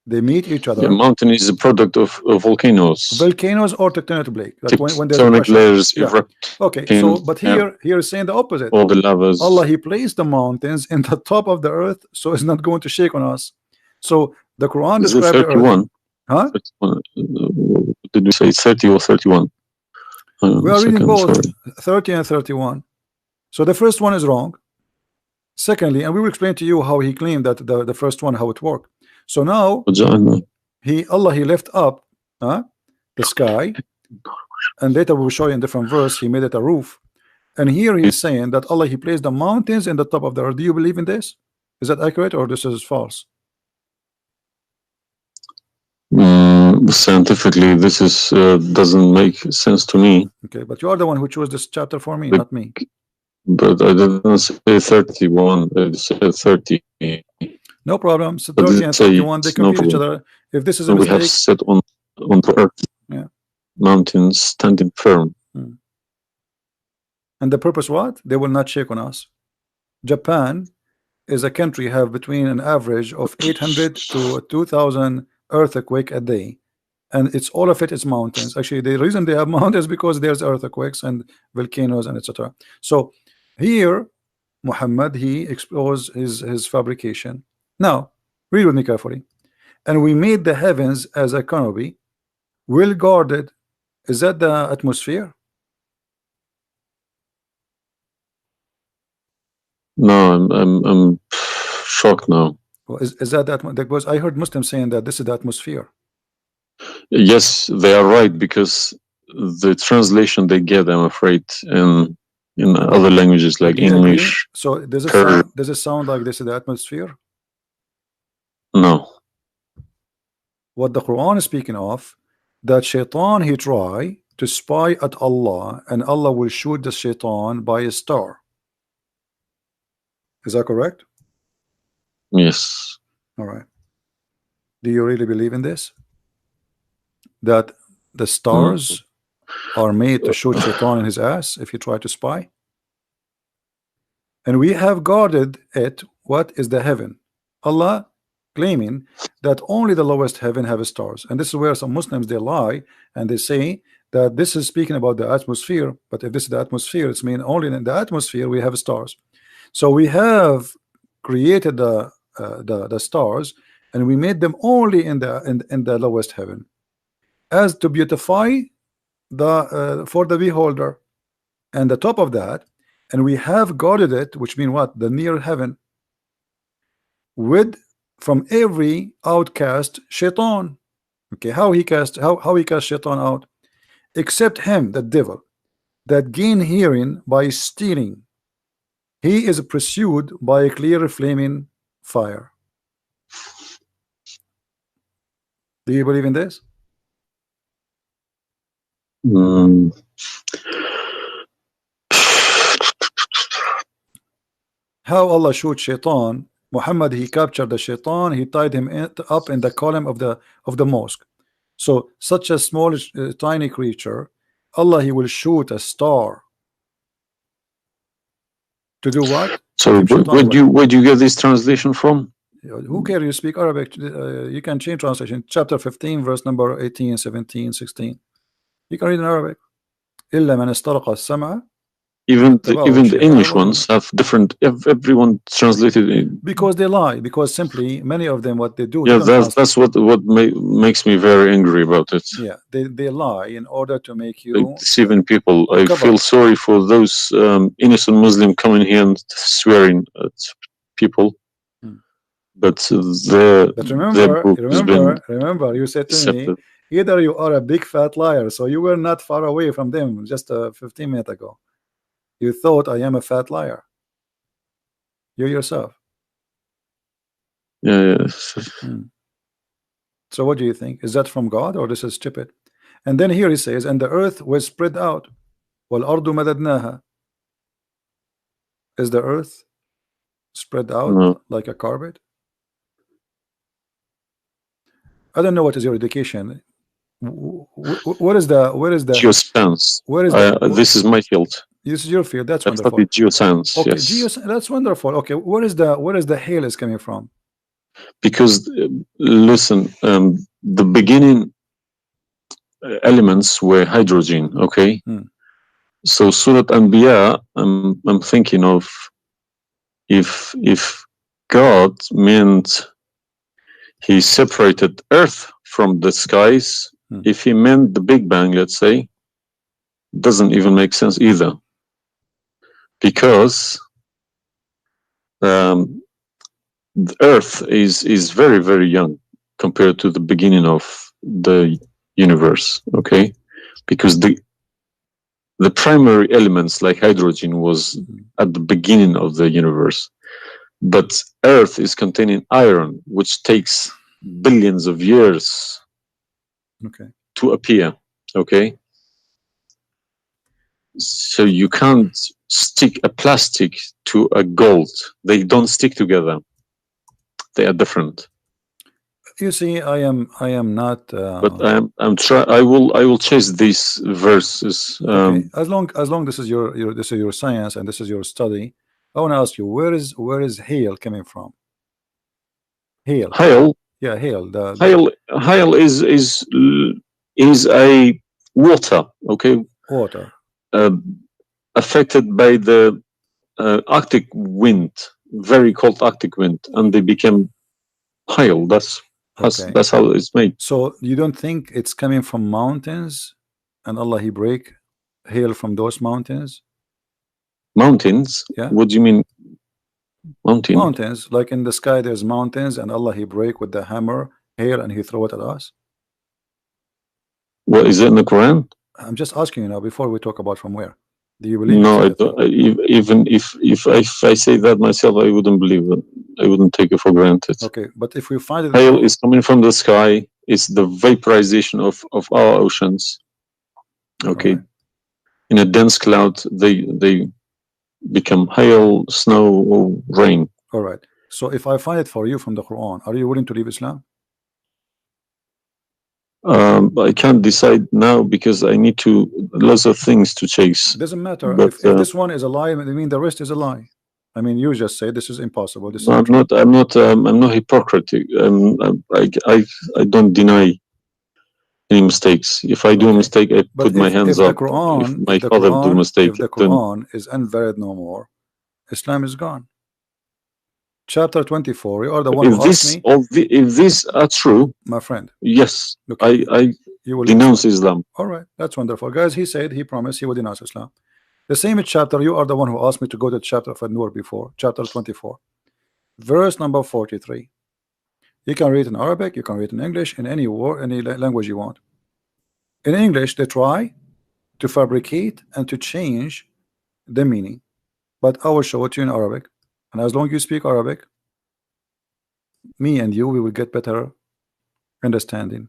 [SPEAKER 1] they meet each other.
[SPEAKER 2] The mountain is a product of volcanoes.
[SPEAKER 1] Volcanoes or tectonic plate. Like when there's
[SPEAKER 2] tectonic layers.
[SPEAKER 1] Yeah. Okay, so but here is saying the opposite.
[SPEAKER 2] All the lavas.
[SPEAKER 1] Allah, he placed the mountains in the top of the earth, so it's not going to shake on us. So the Quran describes the earth. Huh?
[SPEAKER 2] 31. Did we say 30 or 31?
[SPEAKER 1] We are reading both 30 and 31. So the first one is wrong. Secondly, and we will explain to you how he claimed that the first one, how it worked. So now Allah he left up the sky, and later we will show you in different verse he made it a roof. And here he is saying that Allah he placed the mountains in the top of the earth. Do you believe in this? Is that accurate or this is false?
[SPEAKER 2] Scientifically, this is doesn't make sense to me.
[SPEAKER 1] Okay, but you are the one who chose this chapter for me, not me.
[SPEAKER 2] But I didn't say 31. I said 30.
[SPEAKER 1] No problem. So 30 and 31, they complete each other. If this is a mistake,
[SPEAKER 2] we have set on the earth.
[SPEAKER 1] Yeah.
[SPEAKER 2] Mountains standing firm.
[SPEAKER 1] And the purpose what? They will not shake on us. Japan is a country have between an average of 800 to 2,000 earthquake a day, and it's all of it is mountains. Actually, the reason they have mountains because there's earthquakes and volcanoes and etc. So here Muhammad he exposed his fabrication. Now read with me carefully. And we made the heavens as a canopy, well guarded. Is that the atmosphere?
[SPEAKER 2] No, I'm shocked now.
[SPEAKER 1] Well, is that because I heard Muslims saying that this is the atmosphere.
[SPEAKER 2] Yes, they are right, because the translation they get, I'm afraid, in other languages like English.
[SPEAKER 1] So does it sound like this is the atmosphere?
[SPEAKER 2] No.
[SPEAKER 1] What the Quran is speaking of, that shaitan he try to spy at Allah, and Allah will shoot the shaitan by a star. Is that correct?
[SPEAKER 2] Yes.
[SPEAKER 1] All right. Do you really believe in this? That the stars are made to shoot shaitan in his ass if you try to spy? And we have guarded it. What is the heaven? Allah claiming that only the lowest heaven have stars, and this is where some Muslims they lie and they say that this is speaking about the atmosphere. But if this is the atmosphere, it's mean only in the atmosphere we have stars. So we have created the stars, and we made them only in the lowest heaven, as to beautify the for the beholder, and the top of that, and we have guarded it, which mean what? The near heaven, with from every outcast shaitan. Okay, how he cast shaitan out? Except him, the devil. that gain hearing by stealing. He is pursued by a clear flaming fire. Do you believe in this?
[SPEAKER 2] Mm.
[SPEAKER 1] How Allah shoot shaitan? Muhammad, he captured the shaitan, he tied him up in the column of the mosque. So such a small tiny creature, Allah, he will shoot a star to do what?
[SPEAKER 2] So where do you get this translation from?
[SPEAKER 1] Who cares? You speak Arabic. You can change translation. Chapter 15, verse number 18, 17, 16. You can read in Arabic. إلا من استرق السمع.
[SPEAKER 2] Even the English ones have different. Everyone translated it
[SPEAKER 1] because they lie. Because simply many of them, what they do.
[SPEAKER 2] Yeah, that's what makes me very angry about it.
[SPEAKER 1] Yeah, they lie in order to make you
[SPEAKER 2] like deceiving people. I feel sorry for those innocent Muslim coming here and swearing at people. But
[SPEAKER 1] remember, you said to me, either you are a big fat liar, so you were not far away from them just 15 minutes ago. You thought I am a fat liar. You yourself.
[SPEAKER 2] Yeah.
[SPEAKER 1] So what do you think? Is that from God or this is stupid? And then here he says, and the earth was spread out. وَالْأَرْضُ مَدَدْنَاهَا. Is the earth spread out like a carpet? I don't know what is your education. What is the
[SPEAKER 2] geoscience?
[SPEAKER 1] Where is
[SPEAKER 2] this is my field.
[SPEAKER 1] This is your field. That's wonderful.
[SPEAKER 2] Geoscience.
[SPEAKER 1] Okay,
[SPEAKER 2] yes.
[SPEAKER 1] That's wonderful. Okay, where is the hail is coming from?
[SPEAKER 2] Because listen, the beginning elements were hydrogen. Okay. So Surat Anbiya, I'm thinking of if God meant he separated earth from the skies, if he meant the Big Bang, let's say, doesn't even make sense either. Because the earth is very, very young compared to the beginning of the universe, okay? Because the primary elements like hydrogen was at the beginning of the universe. But earth is containing iron, which takes billions of years to appear, okay? So you can't stick a plastic to a gold. They don't stick together. They are different.
[SPEAKER 1] You see, I am not.
[SPEAKER 2] But I will chase these verses.
[SPEAKER 1] Okay. As long this is your science and this is your study, I want to ask you, where is hail coming from? Hail.
[SPEAKER 2] Hail.
[SPEAKER 1] Yeah, hail.
[SPEAKER 2] Hail is a water. Okay.
[SPEAKER 1] Water.
[SPEAKER 2] Affected by the Arctic wind, very cold Arctic wind, and they became hail. That's how it's made.
[SPEAKER 1] So you don't think it's coming from mountains, and Allah he break hail from those mountains?
[SPEAKER 2] Mountains?
[SPEAKER 1] Yeah.
[SPEAKER 2] What do you mean?
[SPEAKER 1] Mountains, like in the sky, there's mountains, and Allah he break with the hammer hail, and he throw it at us.
[SPEAKER 2] What is it in the Quran?
[SPEAKER 1] I'm just asking you now before we talk about from where. Do you believe?
[SPEAKER 2] No, I don't. Even if I say that myself, I wouldn't believe it. I wouldn't take it for granted.
[SPEAKER 1] Okay, but if we find it,
[SPEAKER 2] hail is coming from the sky. It's the vaporization of our oceans. Okay, right. In a dense cloud, they become hail, snow, or rain.
[SPEAKER 1] All right. So if I find it for you from the Quran, are you willing to leave Islam?
[SPEAKER 2] I can't decide now because I need lots of things to chase.
[SPEAKER 1] Doesn't matter. But, if this one is a lie, I mean the rest is a lie. I mean, you just say this is impossible. This is
[SPEAKER 2] I'm not hypocritic. I don't deny any mistakes. If I do a mistake, I put my hands up. If my father do a mistake,
[SPEAKER 1] if the Quran is invalid no more, Islam is gone. Chapter 24. You are the one who asked me.
[SPEAKER 2] If these are true,
[SPEAKER 1] my friend.
[SPEAKER 2] Yes, okay. I denounce Islam.
[SPEAKER 1] All right, that's wonderful, guys. He said he promised he would denounce Islam. The same chapter. You are the one who asked me to go to the chapter of An-Nur before. Chapter 24, verse number 43. You can read in Arabic. You can read in English. In any language you want. In English, they try. to fabricate and to change the meaning. But I will show it to you in Arabic, and as long as you speak Arabic, me and you, we will get better understanding.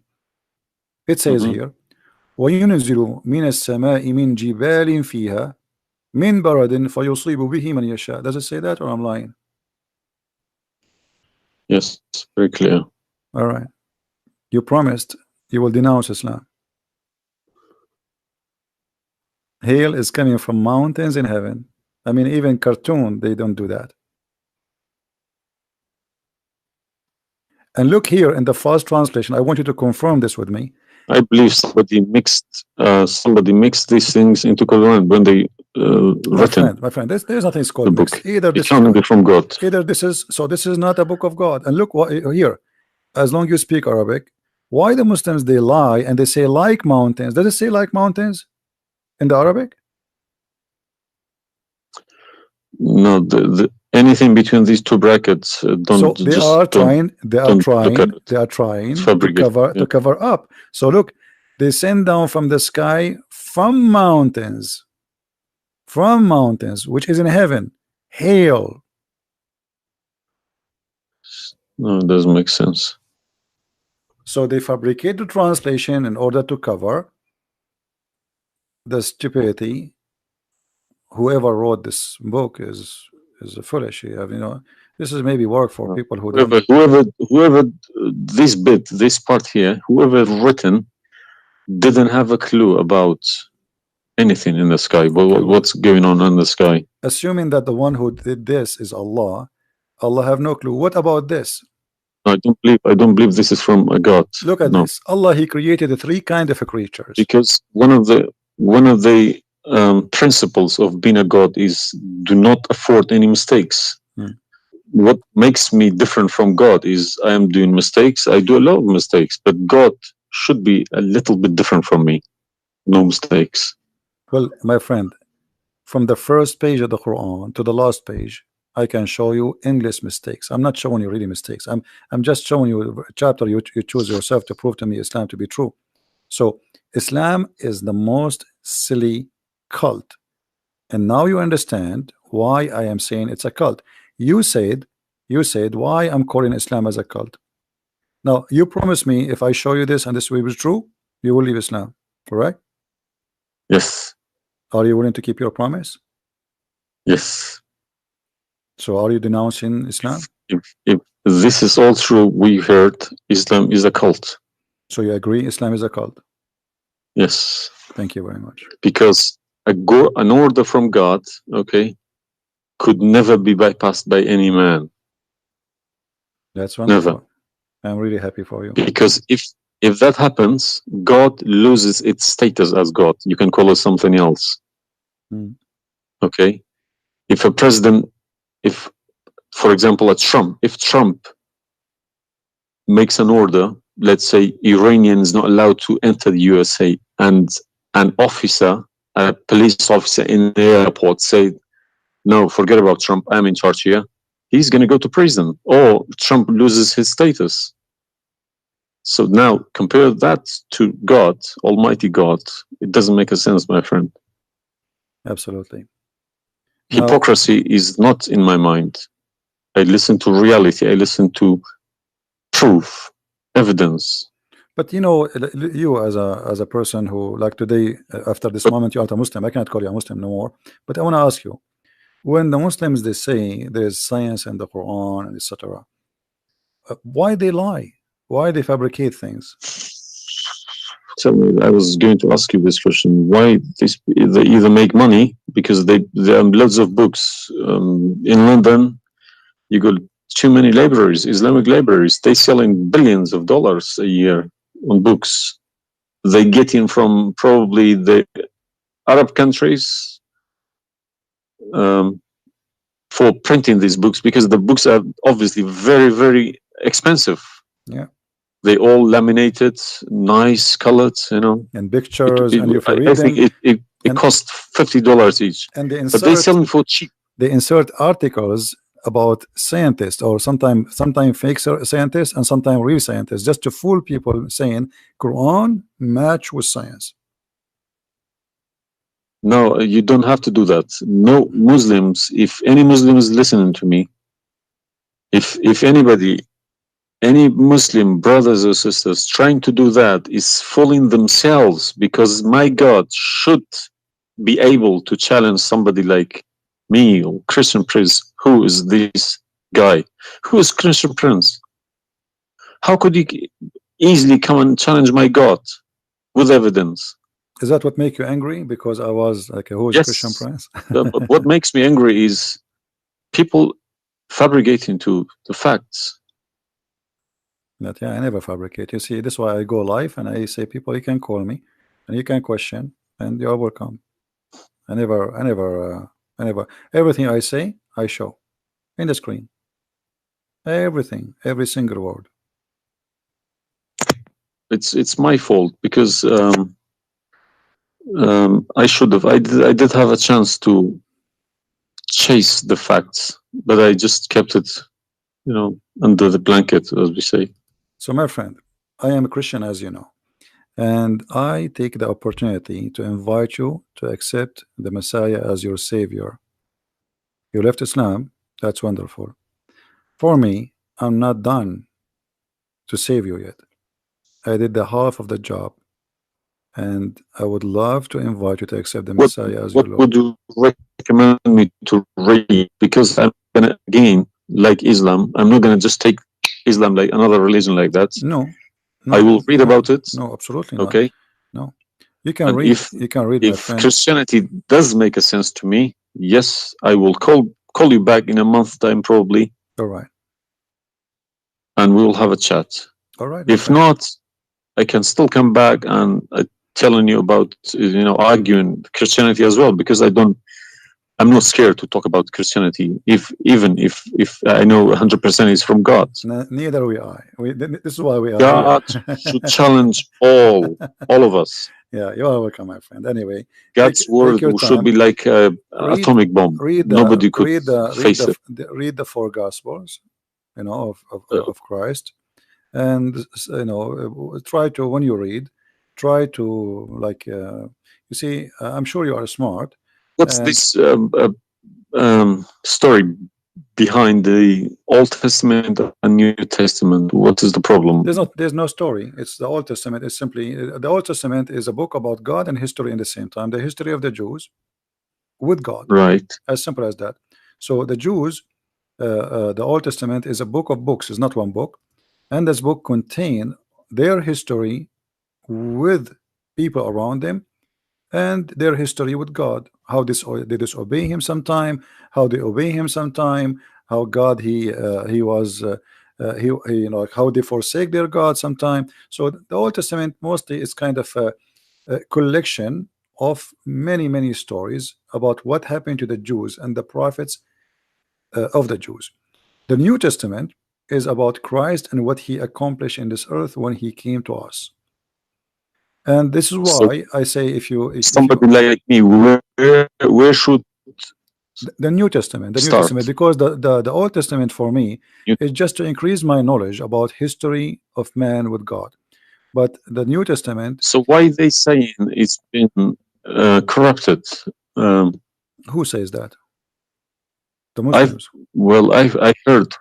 [SPEAKER 1] It says here, وَيُنْزِلُ مِنَ السَّمَاءِ مِنْ جِبَالٍ فِيهَا مِنْ بَرَدٍ فَيُصِيبُ بِهِ مَنْ يَشَاءُ. Does it say that, or I'm lying?
[SPEAKER 2] Yes, very clear.
[SPEAKER 1] All right. You promised you will denounce Islam. Hail is coming from mountains in heaven. I mean, even cartoon, they don't do that. And look here in the first translation. I want you to confirm this with me.
[SPEAKER 2] I believe somebody mixed these things into Quran when they
[SPEAKER 1] my friend, there's nothing called
[SPEAKER 2] the book.
[SPEAKER 1] mixed. Either this
[SPEAKER 2] is from God.
[SPEAKER 1] Either this is this is not a book of God. And look what here. As long as you speak Arabic, why the Muslims they lie and they say like mountains? Does it say like mountains in the Arabic?
[SPEAKER 2] No, anything between these two brackets don't.
[SPEAKER 1] So they are trying to cover up. So look, they send down from the sky from mountains, which is in heaven, hail.
[SPEAKER 2] No, it doesn't make sense.
[SPEAKER 1] So they fabricate the translation in order to cover the stupidity. Whoever wrote this book is foolish. You know, this is maybe work for people who
[SPEAKER 2] whoever this part here, whoever written didn't have a clue about anything in the sky. What's going on in the sky?
[SPEAKER 1] Assuming that the one who did this is Allah have no clue. What about this?
[SPEAKER 2] I don't believe this is from a God.
[SPEAKER 1] Look at this. Allah, he created the three kinds of creatures.
[SPEAKER 2] Because one of the principles of being a God is do not afford any mistakes. What makes me different from God is I am doing mistakes. I do a lot of mistakes, but God should be a little bit different from me. No mistakes.
[SPEAKER 1] Well, my friend, from the first page of the Quran to the last page, I can show you endless mistakes. I'm not showing you really mistakes. I'm just showing you a chapter you choose yourself to prove to me Islam to be true. So Islam is the most silly cult, and now you understand why I am saying it's a cult. You said why I'm calling Islam as a cult. Now you promise me if I show you this and this will be true, you will leave Islam, correct?
[SPEAKER 2] Yes.
[SPEAKER 1] Are you willing to keep your promise?
[SPEAKER 2] Yes.
[SPEAKER 1] So are you denouncing Islam?
[SPEAKER 2] If this is all true, we heard Islam is a cult.
[SPEAKER 1] So you agree Islam is a cult?
[SPEAKER 2] Yes.
[SPEAKER 1] Thank you very much.
[SPEAKER 2] Because an order from God, okay, could never be bypassed by any man.
[SPEAKER 1] That's wonderful.
[SPEAKER 2] Never.
[SPEAKER 1] I'm really happy for you.
[SPEAKER 2] Because if that happens, God loses its status as God. You can call it something else. Okay? If a president, for example, if Trump makes an order, let's say Iranian is not allowed to enter the USA, and an officer, a police officer in the airport said, no, forget about Trump, I'm in charge here, he's going to go to prison, or Trump loses his status. So now compare that to God, Almighty God. It doesn't make a sense, my friend.
[SPEAKER 1] Absolutely.
[SPEAKER 2] Hypocrisy is not in my mind. I listen to reality. I listen to proof, evidence.
[SPEAKER 1] But you know, you as a person who, like today, after this moment, you are a Muslim. I cannot call you a Muslim no more. But I want to ask you, when the Muslims they say there is science in the Quran and etc., why they lie? Why they fabricate things?
[SPEAKER 2] Tell me, I was going to ask you this question. Why they either make money because there are loads of books in London. You got too many libraries, Islamic libraries. They selling billions of dollars a year on books. They get in from probably the Arab countries for printing these books, because the books are obviously very, very expensive.
[SPEAKER 1] Yeah.
[SPEAKER 2] They all laminated, nice colored, you know.
[SPEAKER 1] And pictures, and if you read
[SPEAKER 2] I think it costs $50 each.
[SPEAKER 1] And
[SPEAKER 2] but they sell them for cheap.
[SPEAKER 1] They insert articles about scientists, or sometimes fake scientists and sometimes real scientists, just to fool people, saying Quran match with science.
[SPEAKER 2] No, you don't have to do that. No Muslims, if any Muslim is listening to me, if anybody, any Muslim brothers or sisters trying to do that is fooling themselves, because my God should be able to challenge somebody like me or Christian Prince. Who is this guy? Who is Christian Prince? How could he easily come and challenge my God with evidence?
[SPEAKER 1] Is that what make you angry? Because I was like, who is Christian
[SPEAKER 2] Yes.
[SPEAKER 1] Prince?
[SPEAKER 2] But what makes me angry is people fabricating to the facts.
[SPEAKER 1] But yeah, I never fabricate. You see, this is why I go live and I say, people, you can call me and you can question, and you are welcome. I never, everything I say, I show in the screen. Everything, every single word.
[SPEAKER 2] It's my fault, because I should have. I did have a chance to chase the facts, but I just kept it, under the blanket, as we say.
[SPEAKER 1] So, my friend, I am a Christian, as you know, and I take the opportunity to invite you to accept the Messiah as your Savior. You left Islam, that's wonderful. For me, I'm not done to save you yet. I did the half of the job, and I would love to invite you to accept the Messiah as your
[SPEAKER 2] What
[SPEAKER 1] Lord.
[SPEAKER 2] would you recommend me to read? Because I'm gonna, again, like Islam, I'm not gonna just take Islam like another religion like that.
[SPEAKER 1] No,
[SPEAKER 2] I will read about it.
[SPEAKER 1] No, absolutely
[SPEAKER 2] okay.
[SPEAKER 1] not. No, you can
[SPEAKER 2] And
[SPEAKER 1] read. You can read, my
[SPEAKER 2] if
[SPEAKER 1] friend.
[SPEAKER 2] Christianity does make a sense to me, yes, I will call you back in a month's time, probably,
[SPEAKER 1] All right.
[SPEAKER 2] and we will have a chat.
[SPEAKER 1] All right. my
[SPEAKER 2] If
[SPEAKER 1] friend.
[SPEAKER 2] not, I can still come back and telling you about, arguing Christianity as well, because I'm not scared to talk about Christianity, even if I know 100% is from God.
[SPEAKER 1] Neither we are. This is why we are
[SPEAKER 2] God
[SPEAKER 1] here.
[SPEAKER 2] should challenge all of us.
[SPEAKER 1] Yeah, you are welcome, my friend. Anyway,
[SPEAKER 2] God's
[SPEAKER 1] take
[SPEAKER 2] word
[SPEAKER 1] your
[SPEAKER 2] should
[SPEAKER 1] time.
[SPEAKER 2] be like an
[SPEAKER 1] Read,
[SPEAKER 2] atomic bomb.
[SPEAKER 1] read
[SPEAKER 2] Nobody could face it.
[SPEAKER 1] read the four Gospels, of Christ, and try to, when you read, try to, like, you see, I'm sure you are smart.
[SPEAKER 2] What's
[SPEAKER 1] And
[SPEAKER 2] this story behind the Old Testament and New Testament? What is the problem?
[SPEAKER 1] there's no story. It's the Old Testament. It's simply, the Old Testament is a book about God and history in the same time. The history of the Jews with God,
[SPEAKER 2] Right.
[SPEAKER 1] as simple as that. So the Jews, the Old Testament is a book of books. It's not one book, and this book contain their history with people around them, and their history with God. How they disobey Him sometime, how they obey Him sometime, how God he was he how they forsake their God sometime. So the Old Testament mostly is kind of a collection of many stories about what happened to the Jews and the prophets of the Jews. The New Testament is about Christ and what He accomplished in this earth when He came to us. And this is
[SPEAKER 2] So
[SPEAKER 1] why I say, if you
[SPEAKER 2] somebody like me, where should
[SPEAKER 1] the New Testament,
[SPEAKER 2] start?
[SPEAKER 1] because the Old Testament for me is just to increase my knowledge about history of man with God. But the New Testament,
[SPEAKER 2] So why they saying it's been corrupted?
[SPEAKER 1] who says that? The Muslims.
[SPEAKER 2] I heard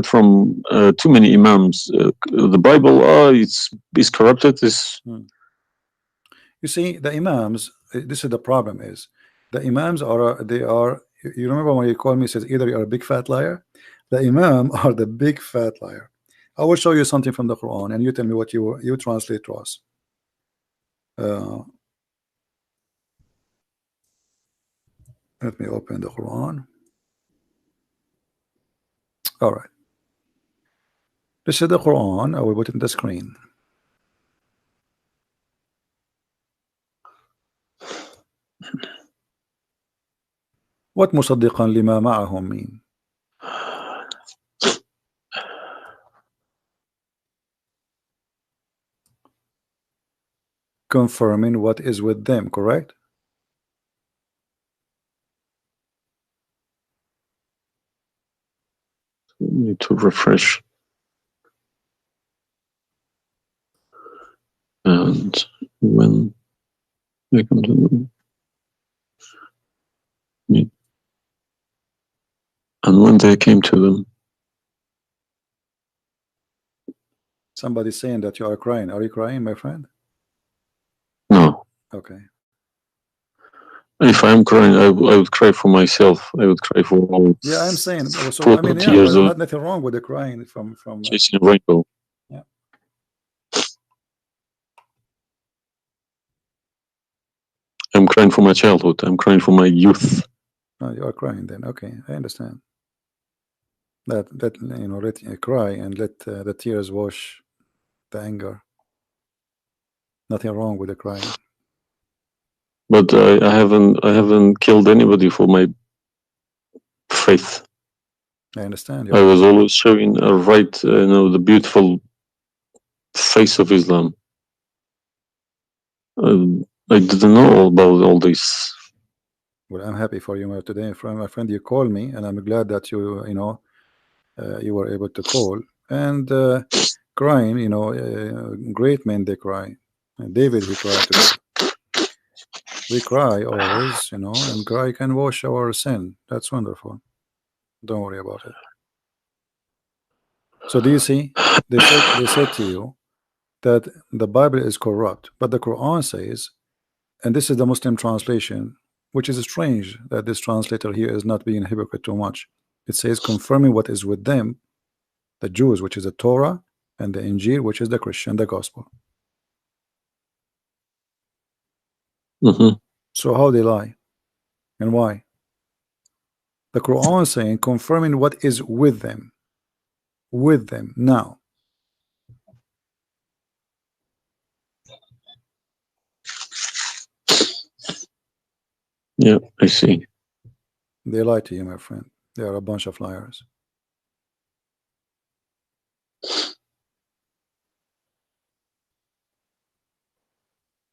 [SPEAKER 2] from too many imams. The Bible, it's corrupted.
[SPEAKER 1] You see, the imams, this is the problem, is the imams are, you remember when you called me, says either you're a big fat liar. The imam are the big fat liar. I will show you something from the Quran and you tell me what you translate to us. Let me open the Quran. All right, this is the Quran. I will put it in the screen. What مصدقا لما معهم mean? Confirming what is with them, correct?
[SPEAKER 2] Need to refresh. And when they come to And when they came to them,
[SPEAKER 1] somebody's saying that you are crying. Are you crying, my friend?
[SPEAKER 2] no.
[SPEAKER 1] Okay.
[SPEAKER 2] If I'm crying, I would cry for myself. I would cry for all.
[SPEAKER 1] Yeah, I'm saying. So
[SPEAKER 2] 40
[SPEAKER 1] I mean, yeah,
[SPEAKER 2] years
[SPEAKER 1] well,
[SPEAKER 2] of
[SPEAKER 1] nothing wrong with the crying from.
[SPEAKER 2] chasing a rainbow.
[SPEAKER 1] Yeah.
[SPEAKER 2] I'm crying for my childhood. I'm crying for my youth.
[SPEAKER 1] No, you are crying then. Okay, I understand. That you know, let cry and let the tears wash the anger. Nothing wrong with the crying.
[SPEAKER 2] But I haven't killed anybody for my faith.
[SPEAKER 1] I understand.
[SPEAKER 2] I was always showing the beautiful face of Islam. I didn't know about all this.
[SPEAKER 1] Well, I'm happy for you today, my friend. You called me, and I'm glad that you know you were able to call and crying. You know, great men they cry. And David, he cried today. We cry always, you know, and cry can wash our sin. That's wonderful. Don't worry about it. So do you see? They said to you that the Bible is corrupt, but the Quran says, and this is the Muslim translation, which is strange that this translator here is not being hypocrite too much. It says confirming what is with them, the Jews, which is the Torah, and the Injil, which is the Christian, the gospel. So how they lie and why? The Quran is saying confirming what is with them now.
[SPEAKER 2] Yeah, I see.
[SPEAKER 1] They lie to you, my friend. They are a bunch of liars.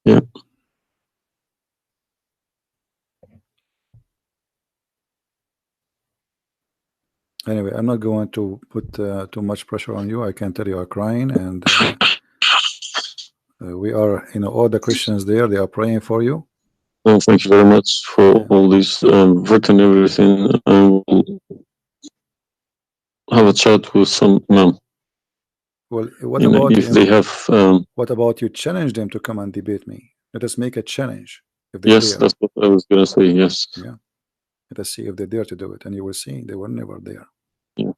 [SPEAKER 2] Yeah.
[SPEAKER 1] Anyway, I'm not going to put too much pressure on you. I can tell you are crying, and we are, you know, all the Christians there, they are praying for you.
[SPEAKER 2] Well, thank you very much for all this written everything. I will have a chat with some imam.
[SPEAKER 1] Well, what about
[SPEAKER 2] if they have?
[SPEAKER 1] What about you challenge them to come and debate me? Let us make a challenge. If they
[SPEAKER 2] Yes,
[SPEAKER 1] dare.
[SPEAKER 2] that's what I was gonna say. Yes.
[SPEAKER 1] Yeah. Let us see if they dare to do it, and you will see they were never there.
[SPEAKER 2] Yeah.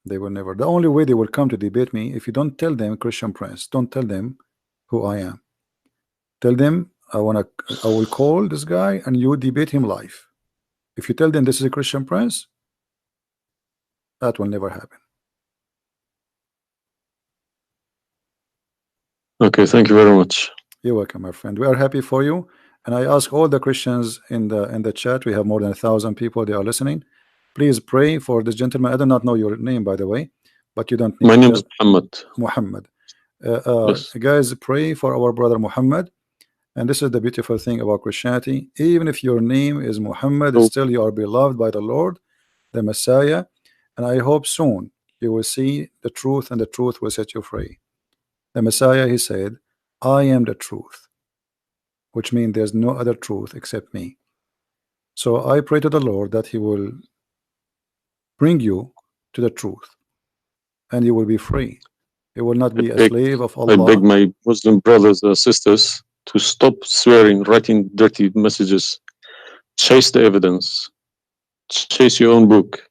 [SPEAKER 1] They will never. The only way they will come to debate me, if you don't tell them, Christian Prince, don't tell them who I am. Tell them I will call this guy and you debate him live. If you tell them this is a Christian Prince, that will never happen.
[SPEAKER 2] Okay, thank you very much.
[SPEAKER 1] You're welcome, my friend. We are happy for you, and I ask all the Christians in the chat. We have more than 1,000 people. They are listening. Please pray for this gentleman. I do not know your name, by the way, but you don't need.
[SPEAKER 2] My name is Muhammad.
[SPEAKER 1] Muhammad.
[SPEAKER 2] Yes.
[SPEAKER 1] Guys, pray for our brother Muhammad. And this is the beautiful thing about Christianity. Even if your name is Muhammad, still you are beloved by the Lord, the Messiah. And I hope soon you will see the truth, and the truth will set you free. The Messiah, he said, I am the truth, which means there's no other truth except me. So I pray to the Lord that he will bring you to the truth, and you will be free. You will not be a slave of Allah.
[SPEAKER 2] I beg my Muslim brothers and sisters to stop swearing, writing dirty messages. Chase the evidence. Chase your own book.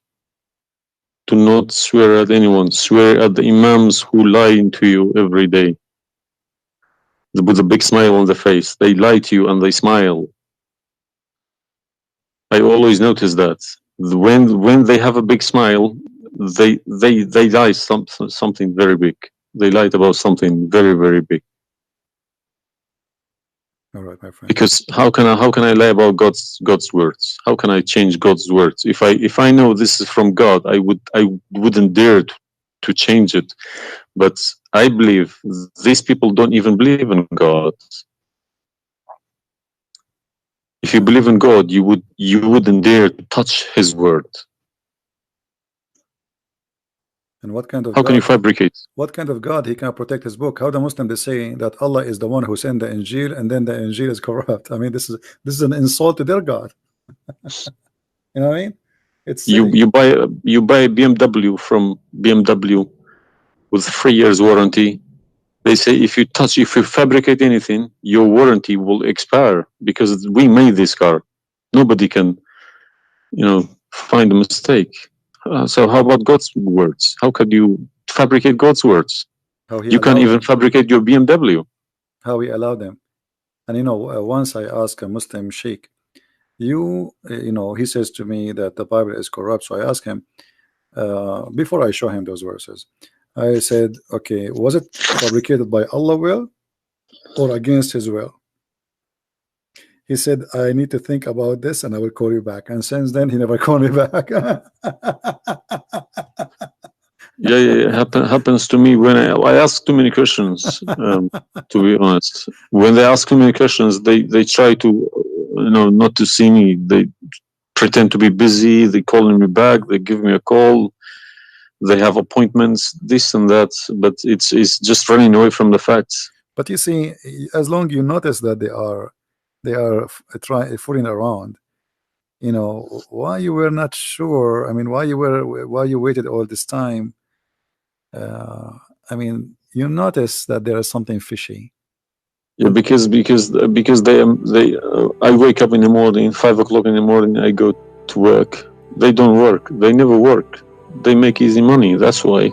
[SPEAKER 2] Do not swear at anyone. Swear at the imams who lie to you every day. With a big smile on their face. They lie to you and they smile. I always notice that. When they have a big smile, they lie something very big. They lied about something very, very big.
[SPEAKER 1] All right, my friend.
[SPEAKER 2] Because how can I lie about God's words? How can I change God's words? If I know this is from God, I wouldn't dare to change it. But I believe these people don't even believe in God. If you believe in God, you wouldn't dare to touch His word.
[SPEAKER 1] And what kind of
[SPEAKER 2] how can you fabricate?
[SPEAKER 1] What kind of God he can protect his book? How the Muslim they say that Allah is the one who sent the Injil, and then the Injil is corrupt? I mean, this is an insult to their God. You know what I mean? It's
[SPEAKER 2] You
[SPEAKER 1] silly.
[SPEAKER 2] you buy a BMW from BMW with 3 years warranty. They say if you fabricate anything, your warranty will expire because we made this car. Nobody can, find a mistake. So how about God's words? How could you fabricate God's words?
[SPEAKER 1] How he
[SPEAKER 2] You can't
[SPEAKER 1] allowed
[SPEAKER 2] even
[SPEAKER 1] them.
[SPEAKER 2] fabricate your BMW.
[SPEAKER 1] How he allowed them. And once I asked a Muslim sheikh, he says to me that the Bible is corrupt. So I asked him, before I show him those verses, I said, okay, was it fabricated by Allah's will or against his will? He said, I need to think about this and I will call you back. And since then, he never called me back.
[SPEAKER 2] Yeah. Happens to me when I ask too many questions. To be honest, when they ask too many questions, they try to, not to see me. They pretend to be busy. They calling me back. They give me a call. They have appointments, this and that. But it's just running away from the facts.
[SPEAKER 1] But you see, as long you notice that they are fooling around, why you were not sure. I mean, why you waited all this time. I mean, you notice that there is something fishy.
[SPEAKER 2] Yeah, because they I wake up in the morning, 5 o'clock in the morning. I go to work. They don't work. They never work. They make easy money. That's why.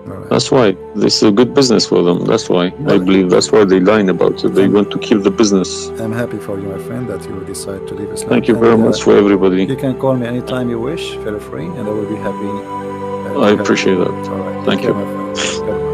[SPEAKER 1] Right.
[SPEAKER 2] That's why this is a good business for them. That's why I believe that's why they lying about it. They want to kill the business.
[SPEAKER 1] I'm happy for you, my friend, that you decide to leave Islam.
[SPEAKER 2] Thank you very much for everybody.
[SPEAKER 1] You can call me anytime you wish. Feel free, and I will be happy.
[SPEAKER 2] I appreciate that.
[SPEAKER 1] All right.
[SPEAKER 2] Thank you.
[SPEAKER 1] My friend.